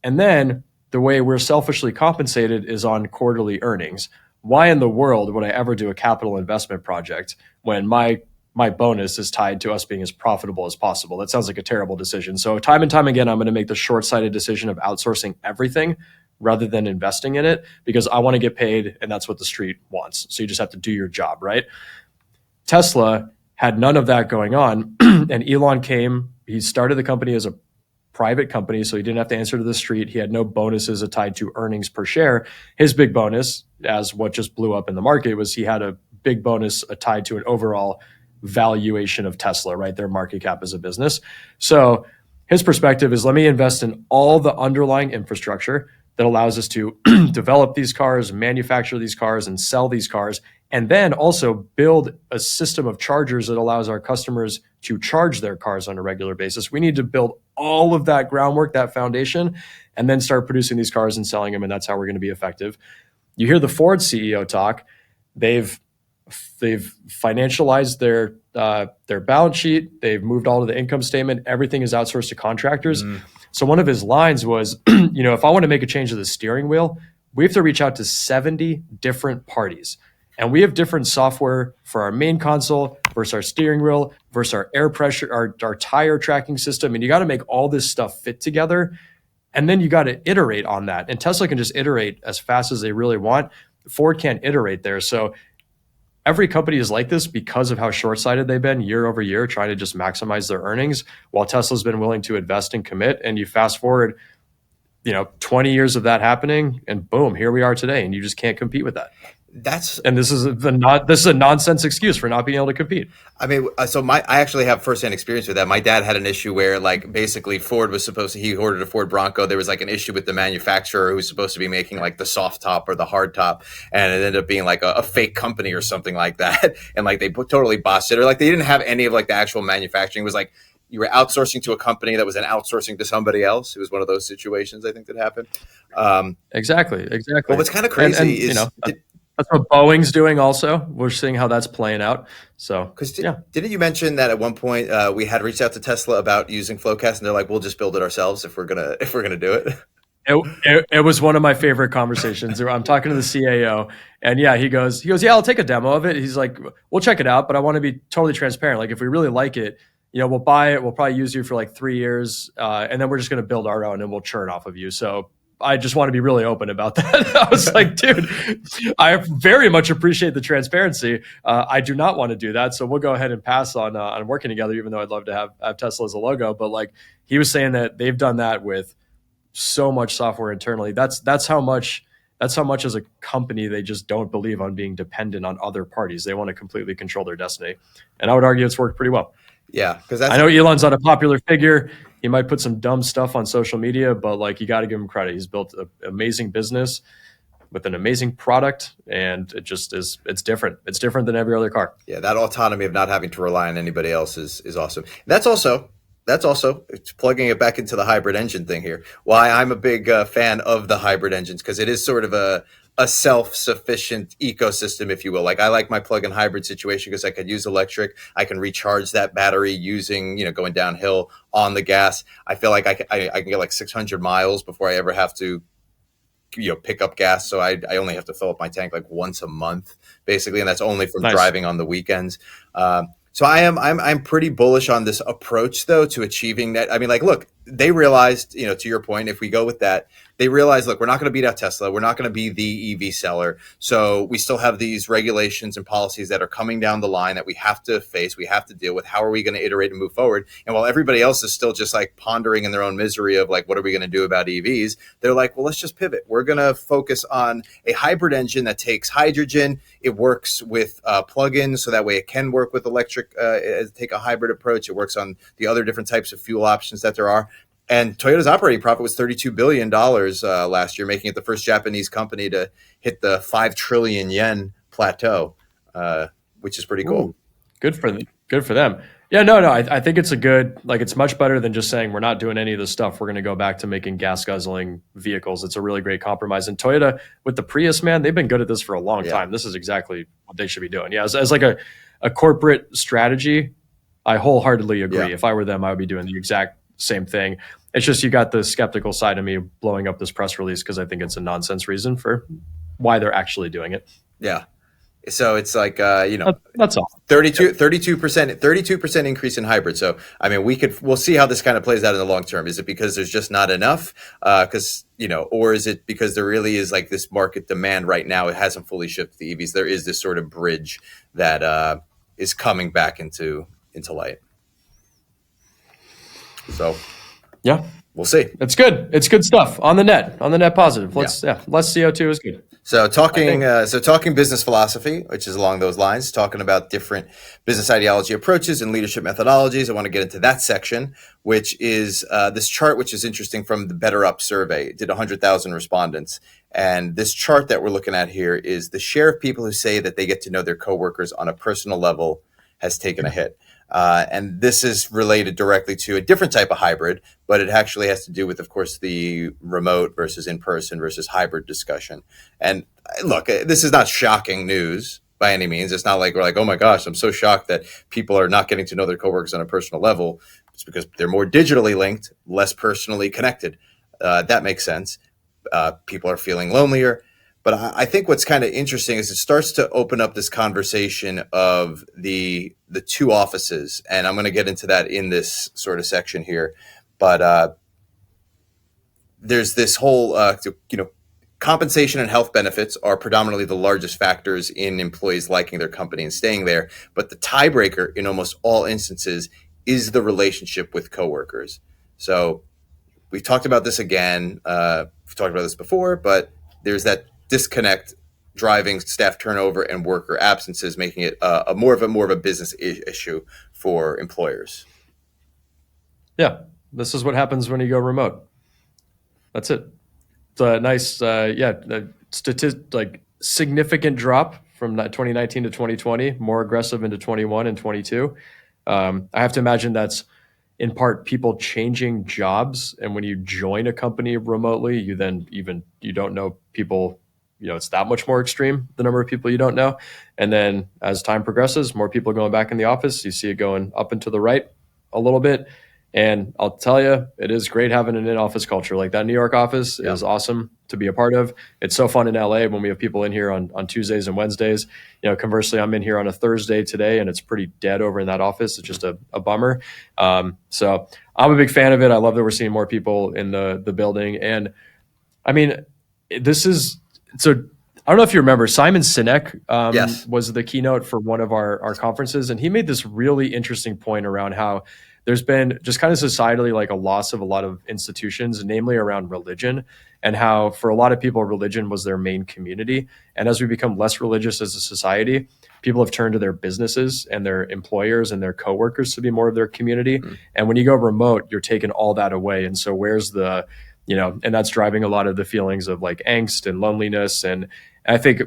And then the way we're selfishly compensated is on quarterly earnings. Why in the world would I ever do a capital investment project when my bonus is tied to us being as profitable as possible? That sounds like a terrible decision. So time and time again, I'm going to make the short-sighted decision of outsourcing everything rather than investing in it, because I want to get paid and that's what the street wants. So you just have to do your job, right? Tesla had none of that going on. And Elon came, he started the company as a private company, so he didn't have to answer to the street. He had no bonuses tied to earnings per share. His big bonus, as what just blew up in the market, was he had a big bonus tied to an overall valuation of Tesla, right? Their market cap as a business. So his perspective is, let me invest in all the underlying infrastructure that allows us to develop these cars, manufacture these cars, and sell these cars, and then also build a system of chargers that allows our customers to charge their cars on a regular basis. We need to build all of that groundwork, that foundation, and then start producing these cars and selling them, and that's how we're going to be effective. You hear the Ford CEO talk. They've financialized their balance sheet. They've moved all of the income statement. Everything is outsourced to contractors. So one of his lines was, if I want to make a change to the steering wheel, we have to reach out to 70 different parties. And we have different software for our main console versus our steering wheel versus our air pressure, our tire tracking system. And you got to make all this stuff fit together. And then you got to iterate on that. And Tesla can just iterate as fast as they really want. Ford can't iterate there. So every company is like this because of how short-sighted they've been year over year, trying to just maximize their earnings, while Tesla's been willing to invest and commit. And you fast forward, 20 years of that happening, and boom, here we are today, and you just can't compete with that. This is a nonsense excuse for not being able to compete. I mean, I actually have firsthand experience with that. My dad had an issue where, like, basically Ford was he ordered a Ford Bronco. There was like an issue with the manufacturer who was supposed to be making like the soft top or the hard top, and it ended up being like a fake company or something like that. And like they totally bossed it, or like they didn't have any of like the actual manufacturing. It was like you were outsourcing to a company that was then outsourcing to somebody else. It was one of those situations, I think, that happened. Exactly. Well, what's kind of crazy is that's what Boeing's doing also. We're seeing how that's playing out. So, didn't you mention that at one point we had reached out to Tesla about using FloQast, and they're like, "We'll just build it ourselves if we're gonna do it." It was one of my favorite conversations. I'm talking to the CAO, and he goes, "Yeah, I'll take a demo of it." He's like, "We'll check it out, but I want to be totally transparent. Like, if we really like it, we'll buy it. We'll probably use you for like 3 years, and then we're just going to build our own, and we'll churn off of you." So I just want to be really open about that. I was like, dude, I very much appreciate the transparency. I do not want to do that. So we'll go ahead and pass on working together, even though I'd love to have Tesla as a logo. But like, he was saying that they've done that with so much software internally. That's how much as a company, they just don't believe on being dependent on other parties. They want to completely control their destiny. And I would argue it's worked pretty well. Yeah, because I know Elon's not a popular figure. He might put some dumb stuff on social media, but like, you got to give him credit. He's built an amazing business with an amazing product, and it just is. It's different. It's different than every other car. Yeah, that autonomy of not having to rely on anybody else is awesome. That's also it's plugging it back into the hybrid engine thing here. Why I'm a big fan of the hybrid engines, because it is sort of a self-sufficient ecosystem, if you will. Like, I like my plug-in hybrid situation because I could use electric. I can recharge that battery using, going downhill on the gas. I feel like I can get like 600 miles before I ever have to, pick up gas. So I only have to fill up my tank like once a month, basically. And that's only from driving on the weekends. So I'm pretty bullish on this approach, though, to achieving that. I mean, like, look, they realized, to your point, if we go with that, they realize, look, we're not going to beat out Tesla. We're not going to be the EV seller. So we still have these regulations and policies that are coming down the line that we have to face, we have to deal with. How are we going to iterate and move forward? And while everybody else is still just like pondering in their own misery of like, what are we going to do about EVs? They're like, well, let's just pivot. We're going to focus on a hybrid engine that takes hydrogen. It works with plug-ins, so that way it can work with electric, take a hybrid approach. It works on the other different types of fuel options that there are. And Toyota's operating profit was $32 billion last year, making it the first Japanese company to hit the 5 trillion yen plateau, which is pretty cool. Ooh, good for them. Good for them. Yeah, no. I think it's a good, like, it's much better than just saying we're not doing any of this stuff. We're going to go back to making gas guzzling vehicles. It's a really great compromise. And Toyota with the Prius, man, they've been good at this for a long time. This is exactly what they should be doing. Yeah, as like a corporate strategy, I wholeheartedly agree. Yeah. If I were them, I would be doing the exact same thing. It's just you got the skeptical side of me blowing up this press release because I think it's a nonsense reason for why they're actually doing it. Yeah. So it's like, that's all. 32% increase in hybrid. So, I mean, we'll see how this kind of plays out in the long term. Is it because there's just not enough? Or is it because there really is like this market demand right now? It hasn't fully shifted to EVs. There is this sort of bridge that is coming back into light. So, yeah, we'll see. It's good. It's good stuff on the net positive. Less CO2 is good. So talking business philosophy, which is along those lines, talking about different business ideology approaches and leadership methodologies. I want to get into that section, which is this chart, which is interesting from the Better Up survey. It did 100,000 respondents. And this chart that we're looking at here is the share of people who say that they get to know their coworkers on a personal level has taken a hit. And this is related directly to a different type of hybrid, but it actually has to do with, of course, the remote versus in-person versus hybrid discussion. And look, this is not shocking news by any means. It's not like we're like, oh my gosh, I'm so shocked that people are not getting to know their coworkers on a personal level. It's because they're more digitally linked, less personally connected. That makes sense. People are feeling lonelier. But I think what's kind of interesting is it starts to open up this conversation of the two offices. And I'm going to get into that in this sort of section here. But there's this whole, compensation and health benefits are predominantly the largest factors in employees liking their company and staying there. But the tiebreaker in almost all instances is the relationship with coworkers. So we've talked about this again. We've talked about this before, but there's that disconnect driving staff turnover and worker absences, making it more of a business issue for employers. Yeah, this is what happens when you go remote. That's it. It's a nice, significant drop from 2019 to 2020, more aggressive into 21 and 22. I have to imagine that's in part people changing jobs, and when you join a company remotely, you don't know people. It's that much more extreme, the number of people you don't know. And then as time progresses, more people going back in the office. You see it going up and to the right a little bit. And I'll tell you, it is great having an in-office culture. Like that New York office is awesome to be a part of. It's so fun in LA when we have people in here on Tuesdays and Wednesdays. Conversely, I'm in here on a Thursday today, and it's pretty dead over in that office. It's just a bummer. So I'm a big fan of it. I love that we're seeing more people in the building. And I mean, so I don't know if you remember, Simon Sinek Yes. was the keynote for one of our conferences, and he made this really interesting point around how there's been just kind of societally like a loss of a lot of institutions, namely around religion, and how for a lot of people, religion was their main community. And as we become less religious as a society, people have turned to their businesses and their employers and their coworkers to be more of their community. Mm. And when you go remote, you're taking all that away. And so where's the and that's driving a lot of the feelings of like angst and loneliness. And I think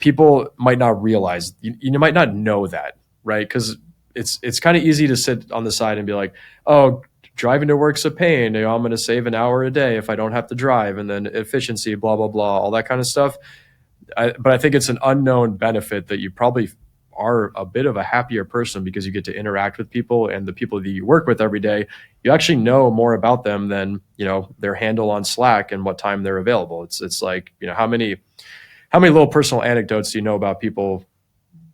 people might not realize, you might not know that, right? Because it's kind of easy to sit on the side and be like, oh, driving to work's a pain. I'm going to save an hour a day if I don't have to drive, and then efficiency, blah, blah, blah, all that kind of stuff. But I think it's an unknown benefit that you probably are a bit of a happier person because you get to interact with people, and the people that you work with every day, you actually know more about them than, their handle on Slack and what time they're available. It's like, how many little personal anecdotes do you know about people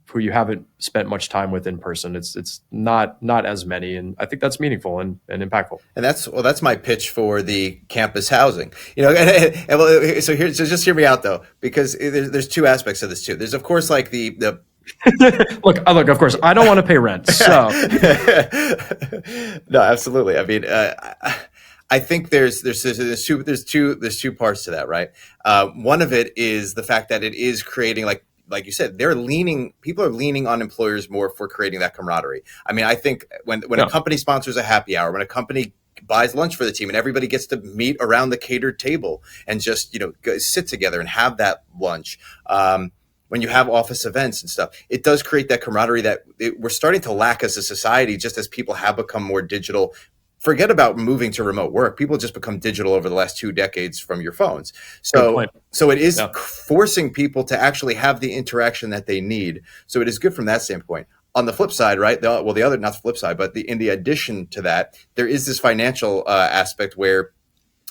who you haven't spent much time with in person. It's not as many, and I think that's meaningful and impactful. And that's my pitch for the campus housing. So just hear me out though, because there's two aspects of this too. There's of course like the look, of course, I don't want to pay rent, so no, absolutely. I mean, I think there's two parts to that, right? One of it is the fact that it is creating like you said, people are leaning on employers more for creating that camaraderie. I mean, I think when a company sponsors a happy hour, when a company buys lunch for the team and everybody gets to meet around the catered table and just, sit together and have that lunch. When you have office events and stuff, it does create that camaraderie that we're starting to lack as a society, just as people have become more digital. Forget about moving to remote work. People just become digital over the last 2 decades from your phones. So it is forcing people to actually have the interaction that they need. So it is good from that standpoint. On the flip side, right? Not the flip side, but in the addition to that, there is this financial aspect where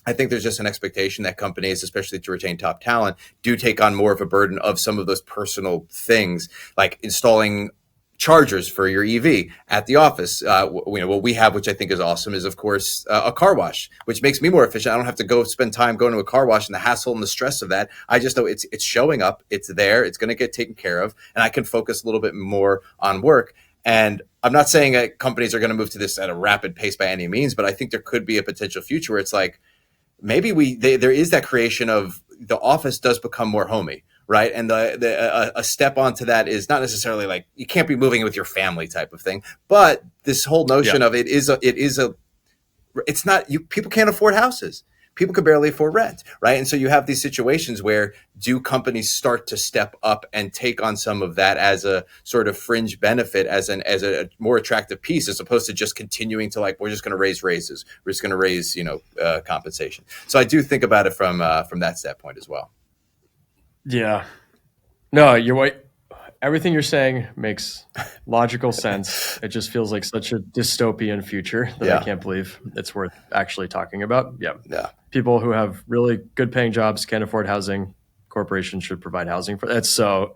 I think there's just an expectation that companies, especially to retain top talent, do take on more of a burden of some of those personal things, like installing chargers for your EV at the office. What we have, which I think is awesome, is of course a car wash, which makes me more efficient. I don't have to go spend time going to a car wash and the hassle and the stress of that. I just know it's showing up, it's there, it's going to get taken care of, and I can focus a little bit more on work. And I'm not saying that companies are going to move to this at a rapid pace by any means, but I think there could be a potential future where it's like, maybe there is that creation of the office does become more homey, right? And a step onto that is not necessarily like you can't be moving with your family type of thing, but this whole notion of it's not people can't afford houses. People can barely afford rent, right? And so you have these situations where do companies start to step up and take on some of that as a sort of fringe benefit, as a more attractive piece, as opposed to just continuing to we're just going to raise raises, we're just going to raise compensation. So I do think about it from that standpoint as well. Yeah, no, you're right. Everything you're saying makes logical sense. It just feels like such a dystopian future that I can't believe it's worth actually talking about. Yeah. People who have really good paying jobs can't afford housing. Corporations should provide housing for that. So,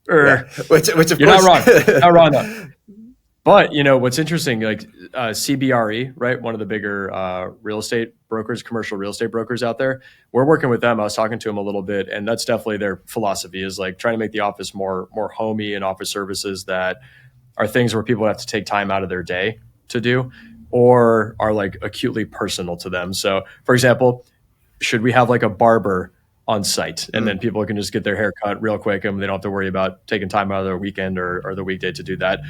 which of you're course, not wrong though. But what's interesting, like CBRE, right? One of the bigger real estate brokers, commercial real estate brokers out there. We're working with them. I was talking to them a little bit, and that's definitely their philosophy, is like trying to make the office more homey and offer services that are things where people have to take time out of their day to do, or are like acutely personal to them. So, for example, should we have like a barber on site, and then people can just get their hair cut real quick and they don't have to worry about taking time out of their weekend or the weekday to do that.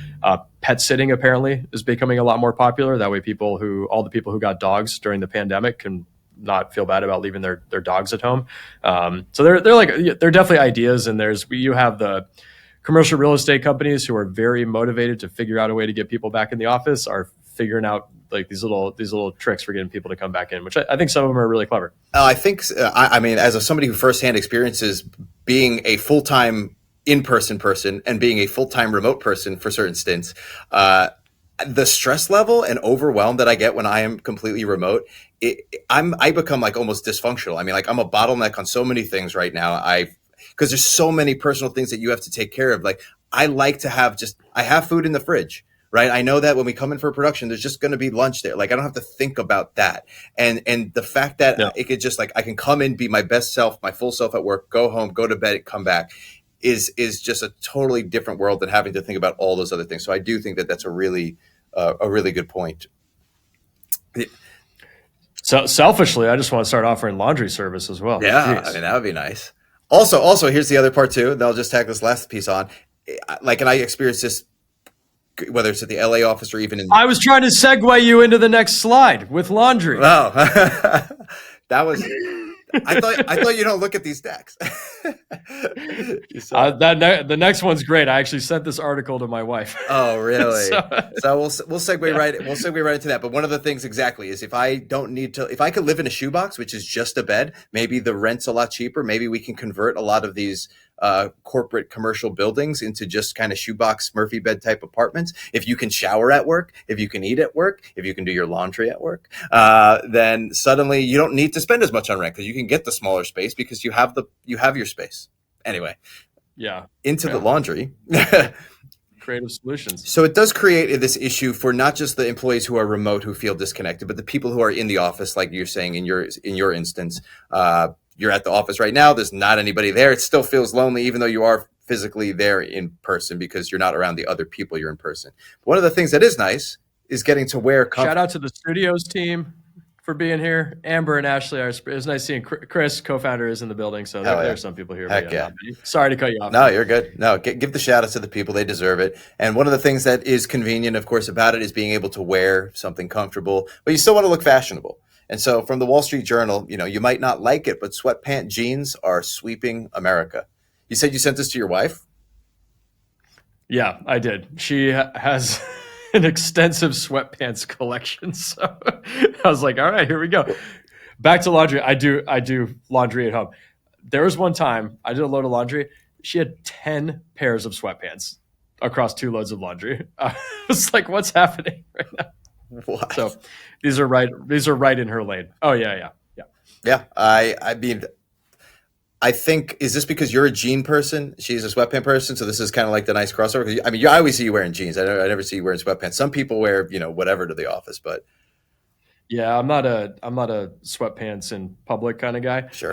Pet sitting apparently is becoming a lot more popular. That way all the people who got dogs during the pandemic can not feel bad about leaving their dogs at home. So they're definitely ideas, and you have the commercial real estate companies who are very motivated to figure out a way to get people back in the office, are figuring out like these little tricks for getting people to come back in, which I think some of them are really clever. I think, I mean, as somebody who firsthand experiences being a full-time in-person person and being a full-time remote person for certain stints, the stress level and overwhelm that I get when I am completely remote, I become like almost dysfunctional. I mean, like I'm a bottleneck on so many things right now. Because there's so many personal things that you have to take care of. Like I like to have I have food in the fridge. Right. I know that when we come in for production, there's just going to be lunch there. Like I don't have to think about that. And the fact that it could just I can come in, be my best self, my full self at work, go home, go to bed, come back is just a totally different world than having to think about all those other things. So I do think that that's a really good point. So selfishly, I just want to start offering laundry service as well. Yeah. Jeez. I mean, that would be nice. Also, here's the other part too. And I'll just tack this last piece on. And I experienced this, whether it's at the LA office or even in. I was trying to segue you into the next slide with laundry. Oh, that was. I thought you don't look at these decks. The next one's great. I actually sent this article to my wife. Oh, really? So we'll segue right into that. But one of the things exactly is if I could live in a shoebox, which is just a bed, maybe the rent's a lot cheaper. Maybe we can convert a lot of these corporate commercial buildings into just kind of shoebox Murphy bed type apartments. If you can shower at work, if you can eat at work, if you can do your laundry at work, then suddenly you don't need to spend as much on rent because you can get the smaller space because you have your space. Anyway, Yeah. into the Yeah. laundry. Creative solutions. So it does create this issue for not just the employees who are remote who feel disconnected, but the people who are in the office, like you're saying in your instance. You're at the office right now. There's not anybody there. It still feels lonely, even though you are physically there in person because you're not around the other people you're in person. One of the things that is nice is getting to wear Shout out to the studios team for being here. Amber and Ashley are. It was nice seeing Chris, co-founder, is in the building. So there are some people here. Heck yeah. Sorry to cut you off. No, you're good. No, give the shout outs to the people. They deserve it. And one of the things that is convenient, of course, about it is being able to wear something comfortable, but you still want to look fashionable. And so from the Wall Street Journal, you might not like it, but sweatpant jeans are sweeping America. You said you sent this to your wife? Yeah, I did. She has an extensive sweatpants collection. So I was like, all right, here we go. Back to laundry. I do laundry at home. There was one time I did a load of laundry. She had 10 pairs of sweatpants across 2 loads of laundry. I was like, what's happening right now? What? So these are right in her lane. Oh yeah. I mean, I think, is this because you're a jean person? She's a sweatpant person, so this is kind of like the nice crossover. I mean, I always see you wearing jeans. I never see you wearing sweatpants. Some people wear, whatever to the office, but yeah, I'm not a sweatpants in public kind of guy. Sure.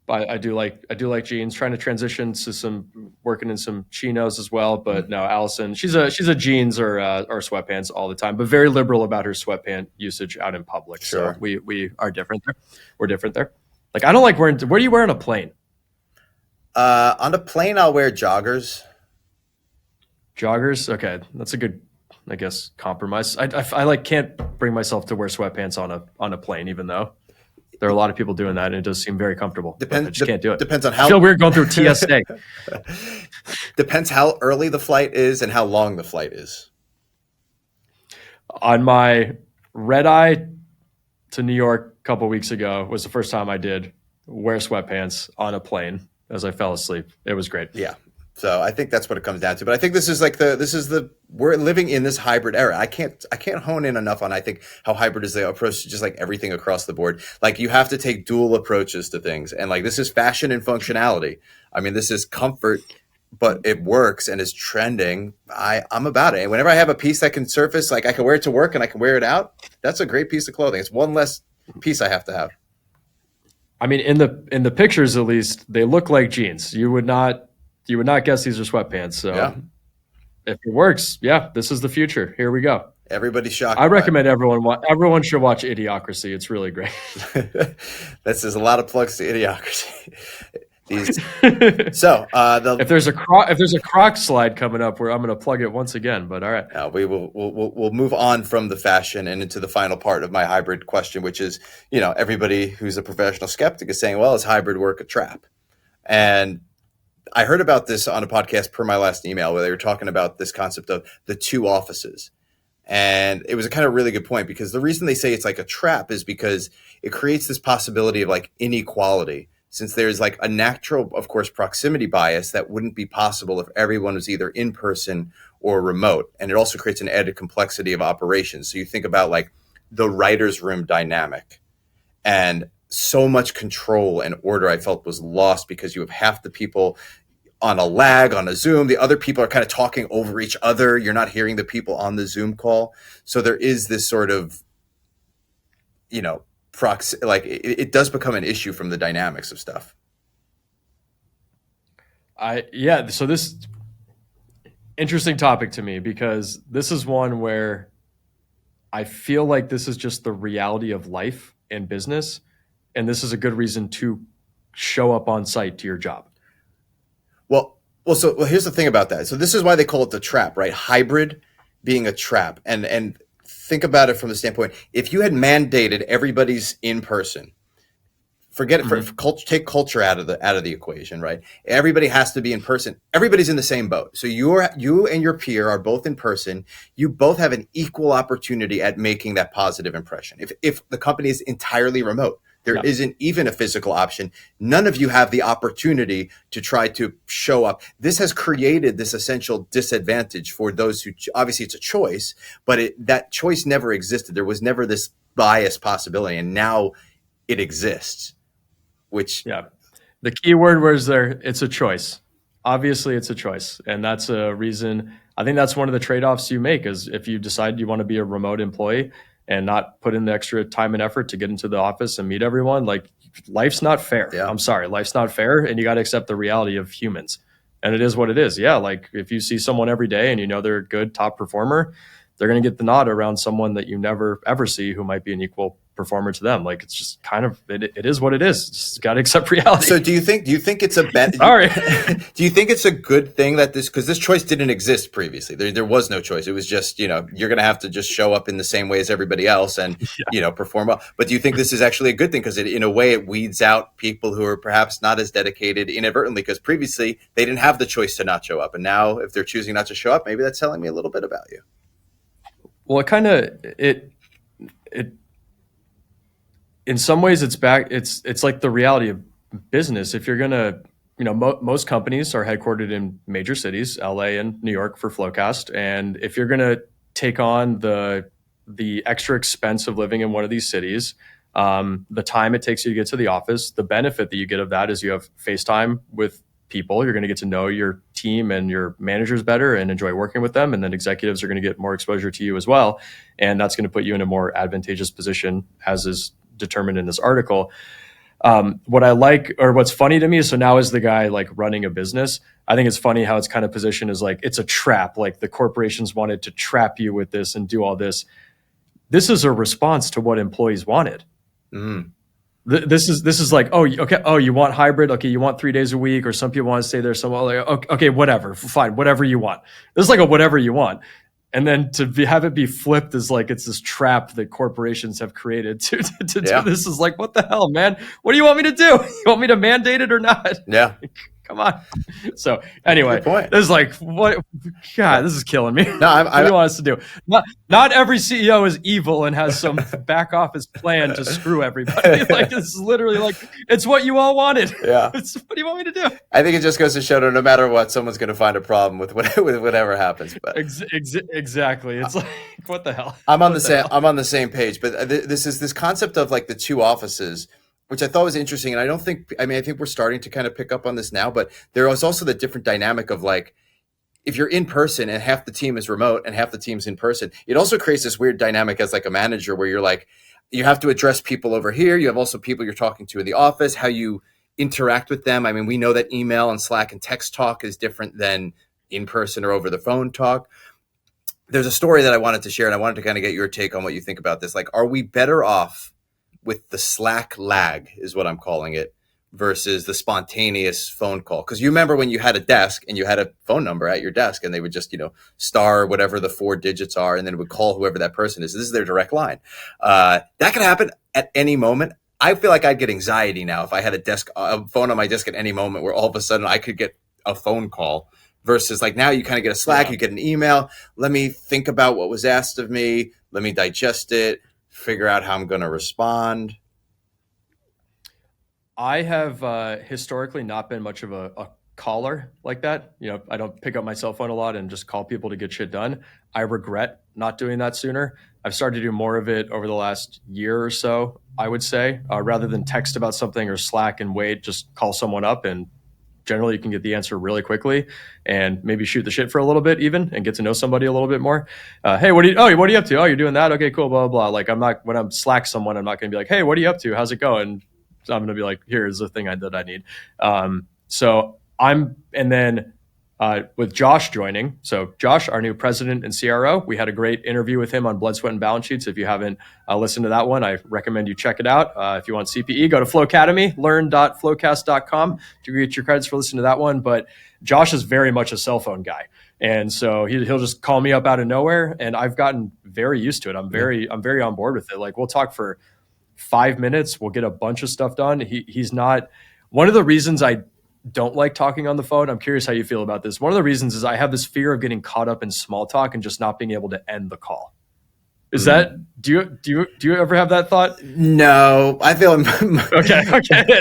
But I do like jeans. Trying to transition to some working in some chinos as well. But no, Allison, she's a jeans or sweatpants all the time, but very liberal about her sweatpant usage out in public. Sure. So we are different there. We're different there. Like, I don't like wearing. Where do you wear on a plane? On a plane, I'll wear joggers. Joggers. Okay, that's a good, I guess, compromise. I like can't bring myself to wear sweatpants on a plane, even though there are a lot of people doing that, and it does seem very comfortable. I just can't do it. Depends on how. I feel weird going through TSA. Depends how early the flight is and how long the flight is. On my red eye to New York a couple weeks ago was the first time I did wear sweatpants on a plane as I fell asleep. It was great. Yeah. So I think that's what it comes down to. But I think we're living in this hybrid era. I can't hone in enough on, I think, how hybrid is the approach to just like everything across the board. Like, you have to take dual approaches to things. And like, this is fashion and functionality. I mean, this is comfort, but it works and is trending. I'm about it. And whenever I have a piece that can surface, like I can wear it to work and I can wear it out, that's a great piece of clothing. It's one less piece I have to have. I mean, in the pictures, at least, they look like jeans. You would not guess these are sweatpants. So yeah. If it works, yeah, this is the future. Here we go. Everybody's shocked. I recommend everyone should watch Idiocracy. It's really great. There's a lot of plugs to Idiocracy. If there's a Croc slide coming up, where I'm going to plug it once again. But all right, we'll move on from the fashion and into the final part of my hybrid question, which is, everybody who's a professional skeptic is saying, well, is hybrid work a trap? And I heard about this on a podcast per my last email, where they were talking about this concept of the 2 offices. And it was a kind of really good point, because the reason they say it's like a trap is because it creates this possibility of like inequality, since there's like a natural, of course, proximity bias that wouldn't be possible if everyone was either in person or remote. And it also creates an added complexity of operations. So you think about like the writer's room dynamic, and so much control and order I felt was lost because you have half the people on a lag on a Zoom. The other people are kind of talking over each other. You're not hearing the people on the Zoom call. So there is this sort of, it does become an issue from the dynamics of stuff. So this interesting topic to me, because this is one where I feel like this is just the reality of life and business. And this is a good reason to show up on site to your job. Well, here's the thing about that. So this is why they call it the trap, right? Hybrid being a trap. And think about it from the standpoint, if you had mandated everybody's in person, forget it, take culture out of the equation, right? Everybody has to be in person. Everybody's in the same boat. So you and your peer are both in person. You both have an equal opportunity at making that positive impression. If the company is entirely remote, there isn't even a physical option. None of you have the opportunity to try to show up. This has created this essential disadvantage for those who, obviously it's a choice, but that choice never existed. There was never this bias possibility, and now it exists. The key word was there, it's a choice. Obviously it's a choice, and that's a reason. I think that's one of the trade-offs you make is if you decide you want to be a remote employee and not put in the extra time and effort to get into the office and meet everyone, like life's not fair. Yeah. I'm sorry, life's not fair, and you got to accept the reality of humans. And it is what it is. Yeah, like if you see someone every day and you know they're a good top performer, they're going to get the nod around someone that you never ever see who might be an equal performer to them. Like it's just kind of it is what it is. Just got to accept reality. So do you think it's a bet? Sorry. Do you think it's a good thing that because this choice didn't exist previously? There was no choice. It was just, you're going to have to just show up in the same way as everybody else and, perform well. But do you think this is actually a good thing? Because in a way it weeds out people who are perhaps not as dedicated inadvertently, because previously they didn't have the choice to not show up. And now if they're choosing not to show up, maybe that's telling me a little bit about you. Well, it in some ways it's back. It's like the reality of business. If you're gonna, most companies are headquartered in major cities, LA and New York for FloQast, and if you're gonna take on the extra expense of living in one of these cities, the time it takes you to get to the office, the benefit that you get of that is you have FaceTime with people. You're going to get to know your team and your managers better and enjoy working with them. And then executives are going to get more exposure to you as well. And that's going to put you in a more advantageous position, as is determined in this article. What I like, or what's funny to me, so now as the guy like running a business, I think it's funny how it's kind of positioned as like, it's a trap. Like the corporations wanted to trap you with this and do all this. This is a response to what employees wanted. Mm. This is like, oh, okay. Oh, you want hybrid? Okay. You want 3 days a week, or some people want to stay there. Some like, okay, whatever, fine, whatever you want. This is like a whatever you want. And then have it be flipped is like, it's this trap that corporations have created to do this. Is like, what the hell, man? What do you want me to do? You want me to mandate it or not? Yeah. Come on. So anyway, this is like, what? God, this is killing me. No, what do you want us to do? Not every CEO is evil and has some back office plan to screw everybody. Like this is literally like, it's what you all wanted. Yeah. What do you want me to do? I think it just goes to show that no matter what, someone's going to find a problem with whatever happens. But exactly. It's like, what the hell? I'm on the same page. But this concept of like the two offices, which I thought was interesting. And I think we're starting to kind of pick up on this now, but there was also the different dynamic of like, if you're in person and half the team is remote and half the team's in person, it also creates this weird dynamic as like a manager where you're like, you have to address people over here. You have also people you're talking to in the office, how you interact with them. I mean, we know that email and Slack and text talk is different than in person or over the phone talk. There's a story that I wanted to share, and I wanted to kind of get your take on what you think about this. Like, are we better off with the Slack lag, is what I'm calling it, versus the spontaneous phone call? Because you remember when you had a desk and you had a phone number at your desk and they would just, star whatever the 4 digits are, and then it would call whoever that person is. This is their direct line. That could happen at any moment. I feel like I'd get anxiety now if I had a phone on my desk at any moment where all of a sudden I could get a phone call, versus like now you kind of get a Slack, you get an email. Let me think about what was asked of me. Let me digest it, figure out how I'm going to respond. I have historically not been much of a caller like that. I don't pick up my cell phone a lot and just call people to get shit done. I regret not doing that sooner. I've started to do more of it over the last year or so, I would say, rather than text about something or Slack and wait, just call someone up, and generally you can get the answer really quickly and maybe shoot the shit for a little bit even and get to know somebody a little bit more. Hey, what are you up to? Oh, you're doing that? Okay, cool, blah, blah, blah. Like when I'm Slack someone, I'm not going to be like, hey, what are you up to? How's it going? So I'm going to be like, here's the thing that I need. And then with Josh joining. So Josh, our new president and CRO, we had a great interview with him on Blood, Sweat, and Balance Sheets. If you haven't listened to that one, I recommend you check it out. If you want CPE, go to Flo Academy, learn.flocast.com to get your credits for listening to that one. But Josh is very much a cell phone guy. And so he'll just call me up out of nowhere. And I've gotten very used to it. I'm very on board with it. Like we'll talk for 5 minutes. We'll get a bunch of stuff done. He's not one of the reasons I don't like talking on the phone. I'm curious how you feel about this. One of the reasons is I have this fear of getting caught up in small talk and just not being able to end the call. Is that, do you ever have that thought? No, I feel okay.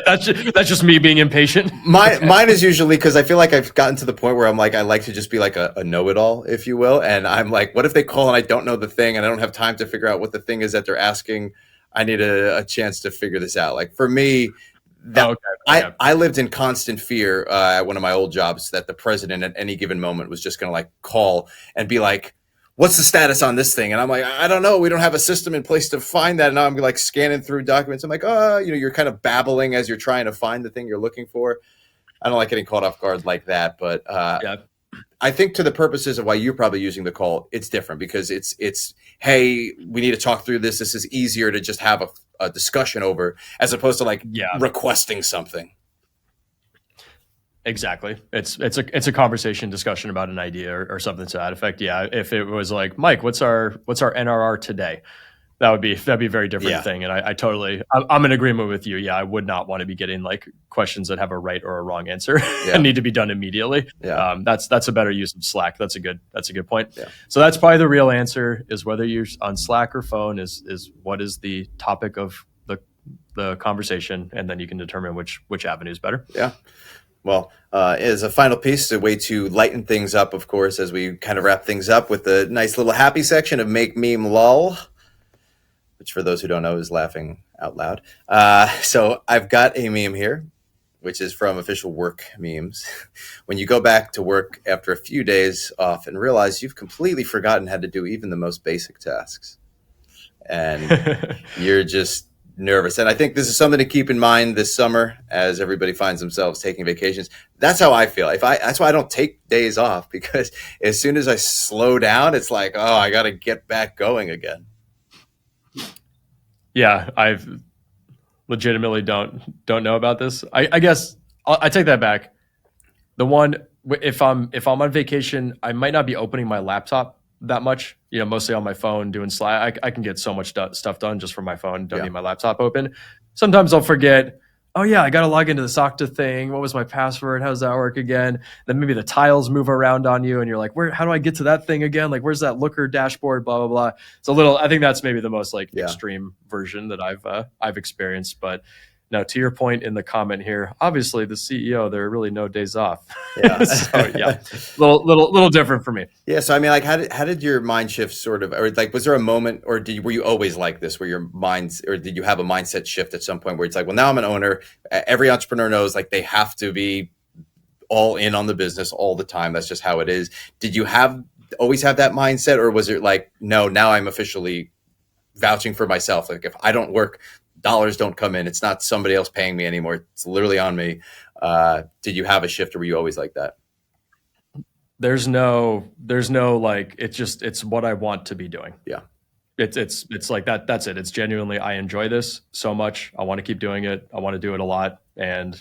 That's just me being impatient. Mine is usually because I feel like I've gotten to the point where I'm like, I like to just be like a know-it-all, if you will. And I'm like, what if they call and I don't know the thing and I don't have time to figure out what the thing is that they're asking? I need a chance to figure this out. Like for me, that Oh, okay. I lived in constant fear at one of my old jobs that the president at any given moment was just going to like call and be like, what's the status on this thing? And I'm like, I don't know. We don't have a system in place to find that. And now I'm like scanning through documents. I'm like, oh, you're kind of babbling as you're trying to find the thing you're looking for. I don't like getting caught off guard like that. But Yeah. I think to the purposes of why you're probably using the call, it's different because it's hey, we need to talk through this. This is easier to just have a discussion over as opposed to like requesting something. Exactly. It's a conversation discussion about an idea or something to that effect. Yeah. If it was like, Mike, what's our NRR today? That'd be a very different thing. And I'm in agreement with you. Yeah. I would not want to be getting like questions that have a right or a wrong answer and need to be done immediately. Yeah. That's a better use of Slack. That's a good point. Yeah. So that's probably the real answer is whether you're on Slack or phone is what is the topic of the conversation. And then you can determine which avenue is better. Yeah. Well, as a final piece, a way to lighten things up, of course, as we kind of wrap things up with the nice little happy section of Make Meme Lol, which for those who don't know is laughing out loud. So I've got a meme here, which is from Official Work Memes. When you go back to work after a few days off and realize you've completely forgotten how to do even the most basic tasks. And you're just nervous. And I think this is something to keep in mind this summer as everybody finds themselves taking vacations. That's how I feel. That's why I don't take days off, because as soon as I slow down, it's like, oh, I got to get back going again. Yeah, I've legitimately don't know about this. I guess I take that back. The one, if I'm on vacation, I might not be opening my laptop that much. Mostly on my phone doing Slack. I can get so much stuff done just from my phone. Don't need my laptop open. Sometimes I'll forget. Oh yeah, I got to log into the Okta thing. What was my password? How does that work again? Then maybe the tiles move around on you, and you're like, how do I get to that thing again? Like, where's that looker dashboard? Blah blah blah. It's a little. I think that's maybe the most extreme version that I've experienced. But now, to your point in the comment here, obviously the CEO, there are really no days off. Yeah, so yeah, little different for me. Yeah, so I mean, like, how did your mind shift sort of, or like, was there a moment, or were you always like this, where your minds, or did you have a mindset shift at some point where it's like, well, now I'm an owner. Every entrepreneur knows like they have to be all in on the business all the time. That's just how it is. Did you always have that mindset, or was it like, no, now I'm officially vouching for myself? Like, if I don't work, dollars don't come in. It's not somebody else paying me anymore. It's literally on me. Did you have a shift, or were you always like that? There's no like, it's what I want to be doing. Yeah. It's like that. That's it. It's genuinely, I enjoy this so much. I want to keep doing it. I want to do it a lot. And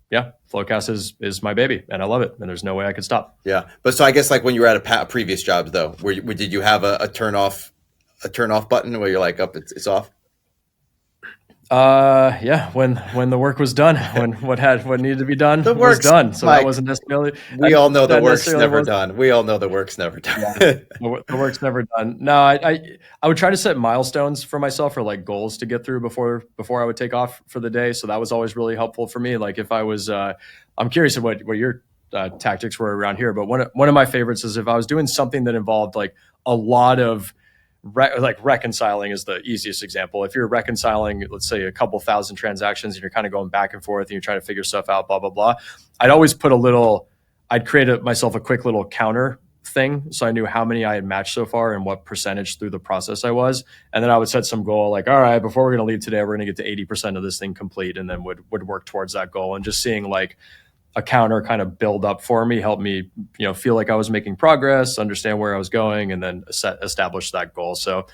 yeah, FloQast is my baby and I love it. And there's no way I could stop. Yeah. But so I guess like when you were at a previous job though, did you have a turn off button where you're like, up, it's off? Yeah, when the work was done, when what needed to be done was done. So Mike, that wasn't necessarily. We all know the work's never done. We all know the work's never done. Yeah, the work's never done. No, I would try to set milestones for myself, or like goals to get through before I would take off for the day. So that was always really helpful for me. Like if I was, I'm curious of what your tactics were around here, but one of my favorites is if I was doing something that involved like a lot of reconciling is the easiest example. If you're reconciling, let's say a couple thousand transactions and you're kind of going back and forth and you're trying to figure stuff out, blah, blah, blah. I'd create myself a quick little counter thing. So I knew how many I had matched so far and what percentage through the process I was. And then I would set some goal like, all right, before we're going to leave today, we're going to get to 80% of this thing complete. And then would work towards that goal. And just seeing like a counter kind of build up for me, helped me, feel like I was making progress, understand where I was going, and then establish that goal. So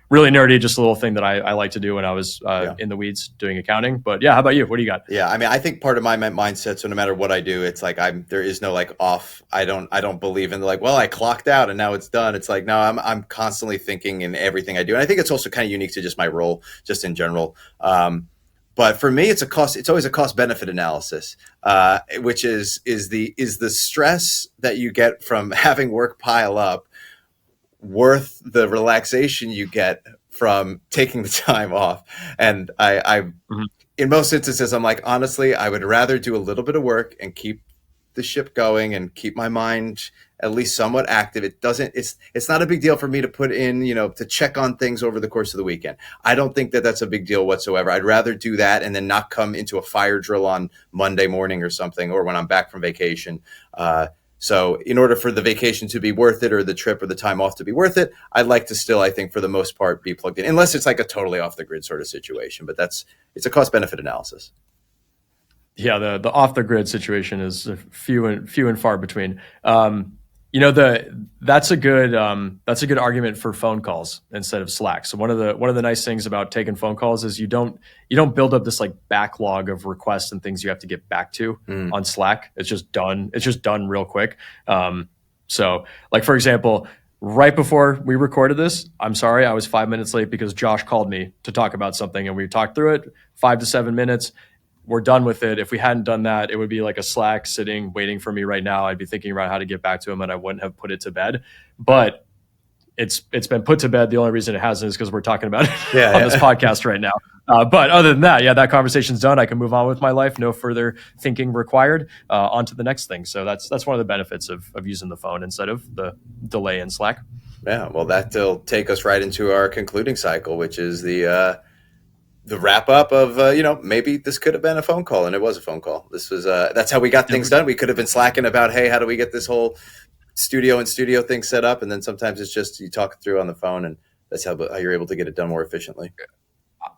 really nerdy, just a little thing that I like to do when I was in the weeds doing accounting. But yeah, how about you? What do you got? Yeah, I mean, I think part of my mindset, so no matter what I do, it's like there is no like off. I don't believe in like, well, I clocked out and now it's done. It's like, no, I'm constantly thinking in everything I do. And I think it's also kind of unique to just my role, just in general. But for me, it's always a cost benefit analysis, which is the stress that you get from having work pile up worth the relaxation you get from taking the time off? And I in most instances, I'm like, honestly, I would rather do a little bit of work and keep the ship going and keep my mind at least somewhat active. It's not a big deal for me to put in, to check on things over the course of the weekend. I don't think that that's a big deal whatsoever. I'd rather do that and then not come into a fire drill on Monday morning or something, or when I'm back from vacation. So in order for the vacation to be worth it, or the trip or the time off to be worth it, I'd like to still, I think, for the most part, be plugged in, unless it's like a totally off the grid sort of situation. But it's a cost benefit analysis. Yeah, the off the grid situation is few and far between. That's a good argument for phone calls instead of Slack. So one of the nice things about taking phone calls is you don't build up this like backlog of requests and things you have to get back to on Slack. It's just done. It's just done real quick. So like, for example, right before we recorded this, I'm sorry, I was 5 minutes late because Josh called me to talk about something, and we talked through it 5 to 7 minutes. We're done with it. If we hadn't done that, it would be like a Slack sitting, waiting for me right now. I'd be thinking about how to get back to him, and I wouldn't have put it to bed. But it's been put to bed. The only reason it hasn't is because we're talking about it on this podcast right now. But other than that, that conversation's done. I can move on with my life. No further thinking required. On to the next thing. So that's one of the benefits of using the phone instead of the delay in Slack. Yeah, well, that'll take us right into our concluding cycle, which is the wrap up of, maybe this could have been a phone call, and it was a phone call. This was, that's how we got things done. We could have been slacking about, hey, how do we get this whole studio thing set up? And then sometimes it's just, you talk it through on the phone, and that's how you're able to get it done more efficiently.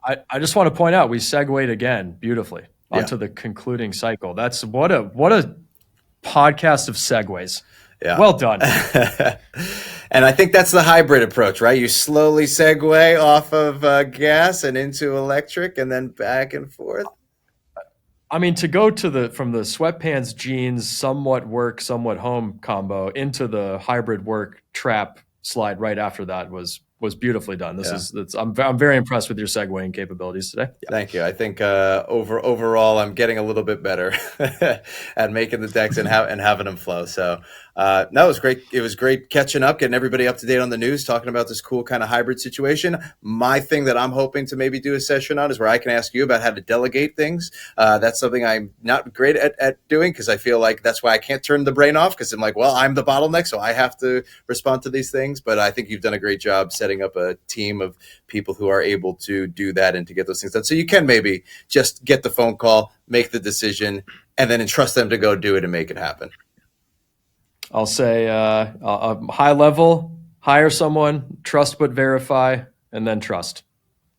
I just want to point out, we segued again beautifully onto the concluding cycle. That's what a podcast of segues. Yeah. Well done. And I think that's the hybrid approach, right? You slowly segue off of gas and into electric, and then back and forth. I mean, to go from the sweatpants, jeans, somewhat work, somewhat home combo into the hybrid work trap slide right after that was beautifully done. I'm very impressed with your segueing capabilities today. Yeah. Thank you. I think overall, I'm getting a little bit better at making the decks and having them flow. So no, it was great. It was great catching up, getting everybody up to date on the news, talking about this cool kind of hybrid situation. My thing that I'm hoping to maybe do a session on is where I can ask you about how to delegate things. That's something I'm not great at doing, because I feel like that's why I can't turn the brain off, because I'm like, well, I'm the bottleneck, so I have to respond to these things. But I think you've done a great job setting up a team of people who are able to do that and to get those things done. So you can maybe just get the phone call, make the decision, and then entrust them to go do it and make it happen. I'll say a high level, hire someone, trust but verify, and then trust.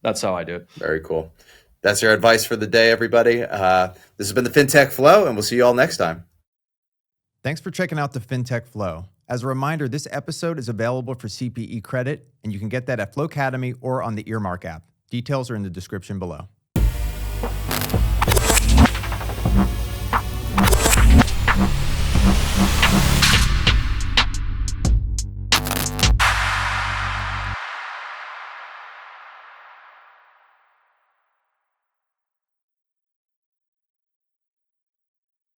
That's how I do it. Very cool. That's your advice for the day, everybody. This has been the Fintech Flo, and we'll see you all next time. Thanks for checking out the Fintech Flo. As a reminder, this episode is available for CPE credit, and you can get that at FloAcademy or on the Earmark app. Details are in the description below.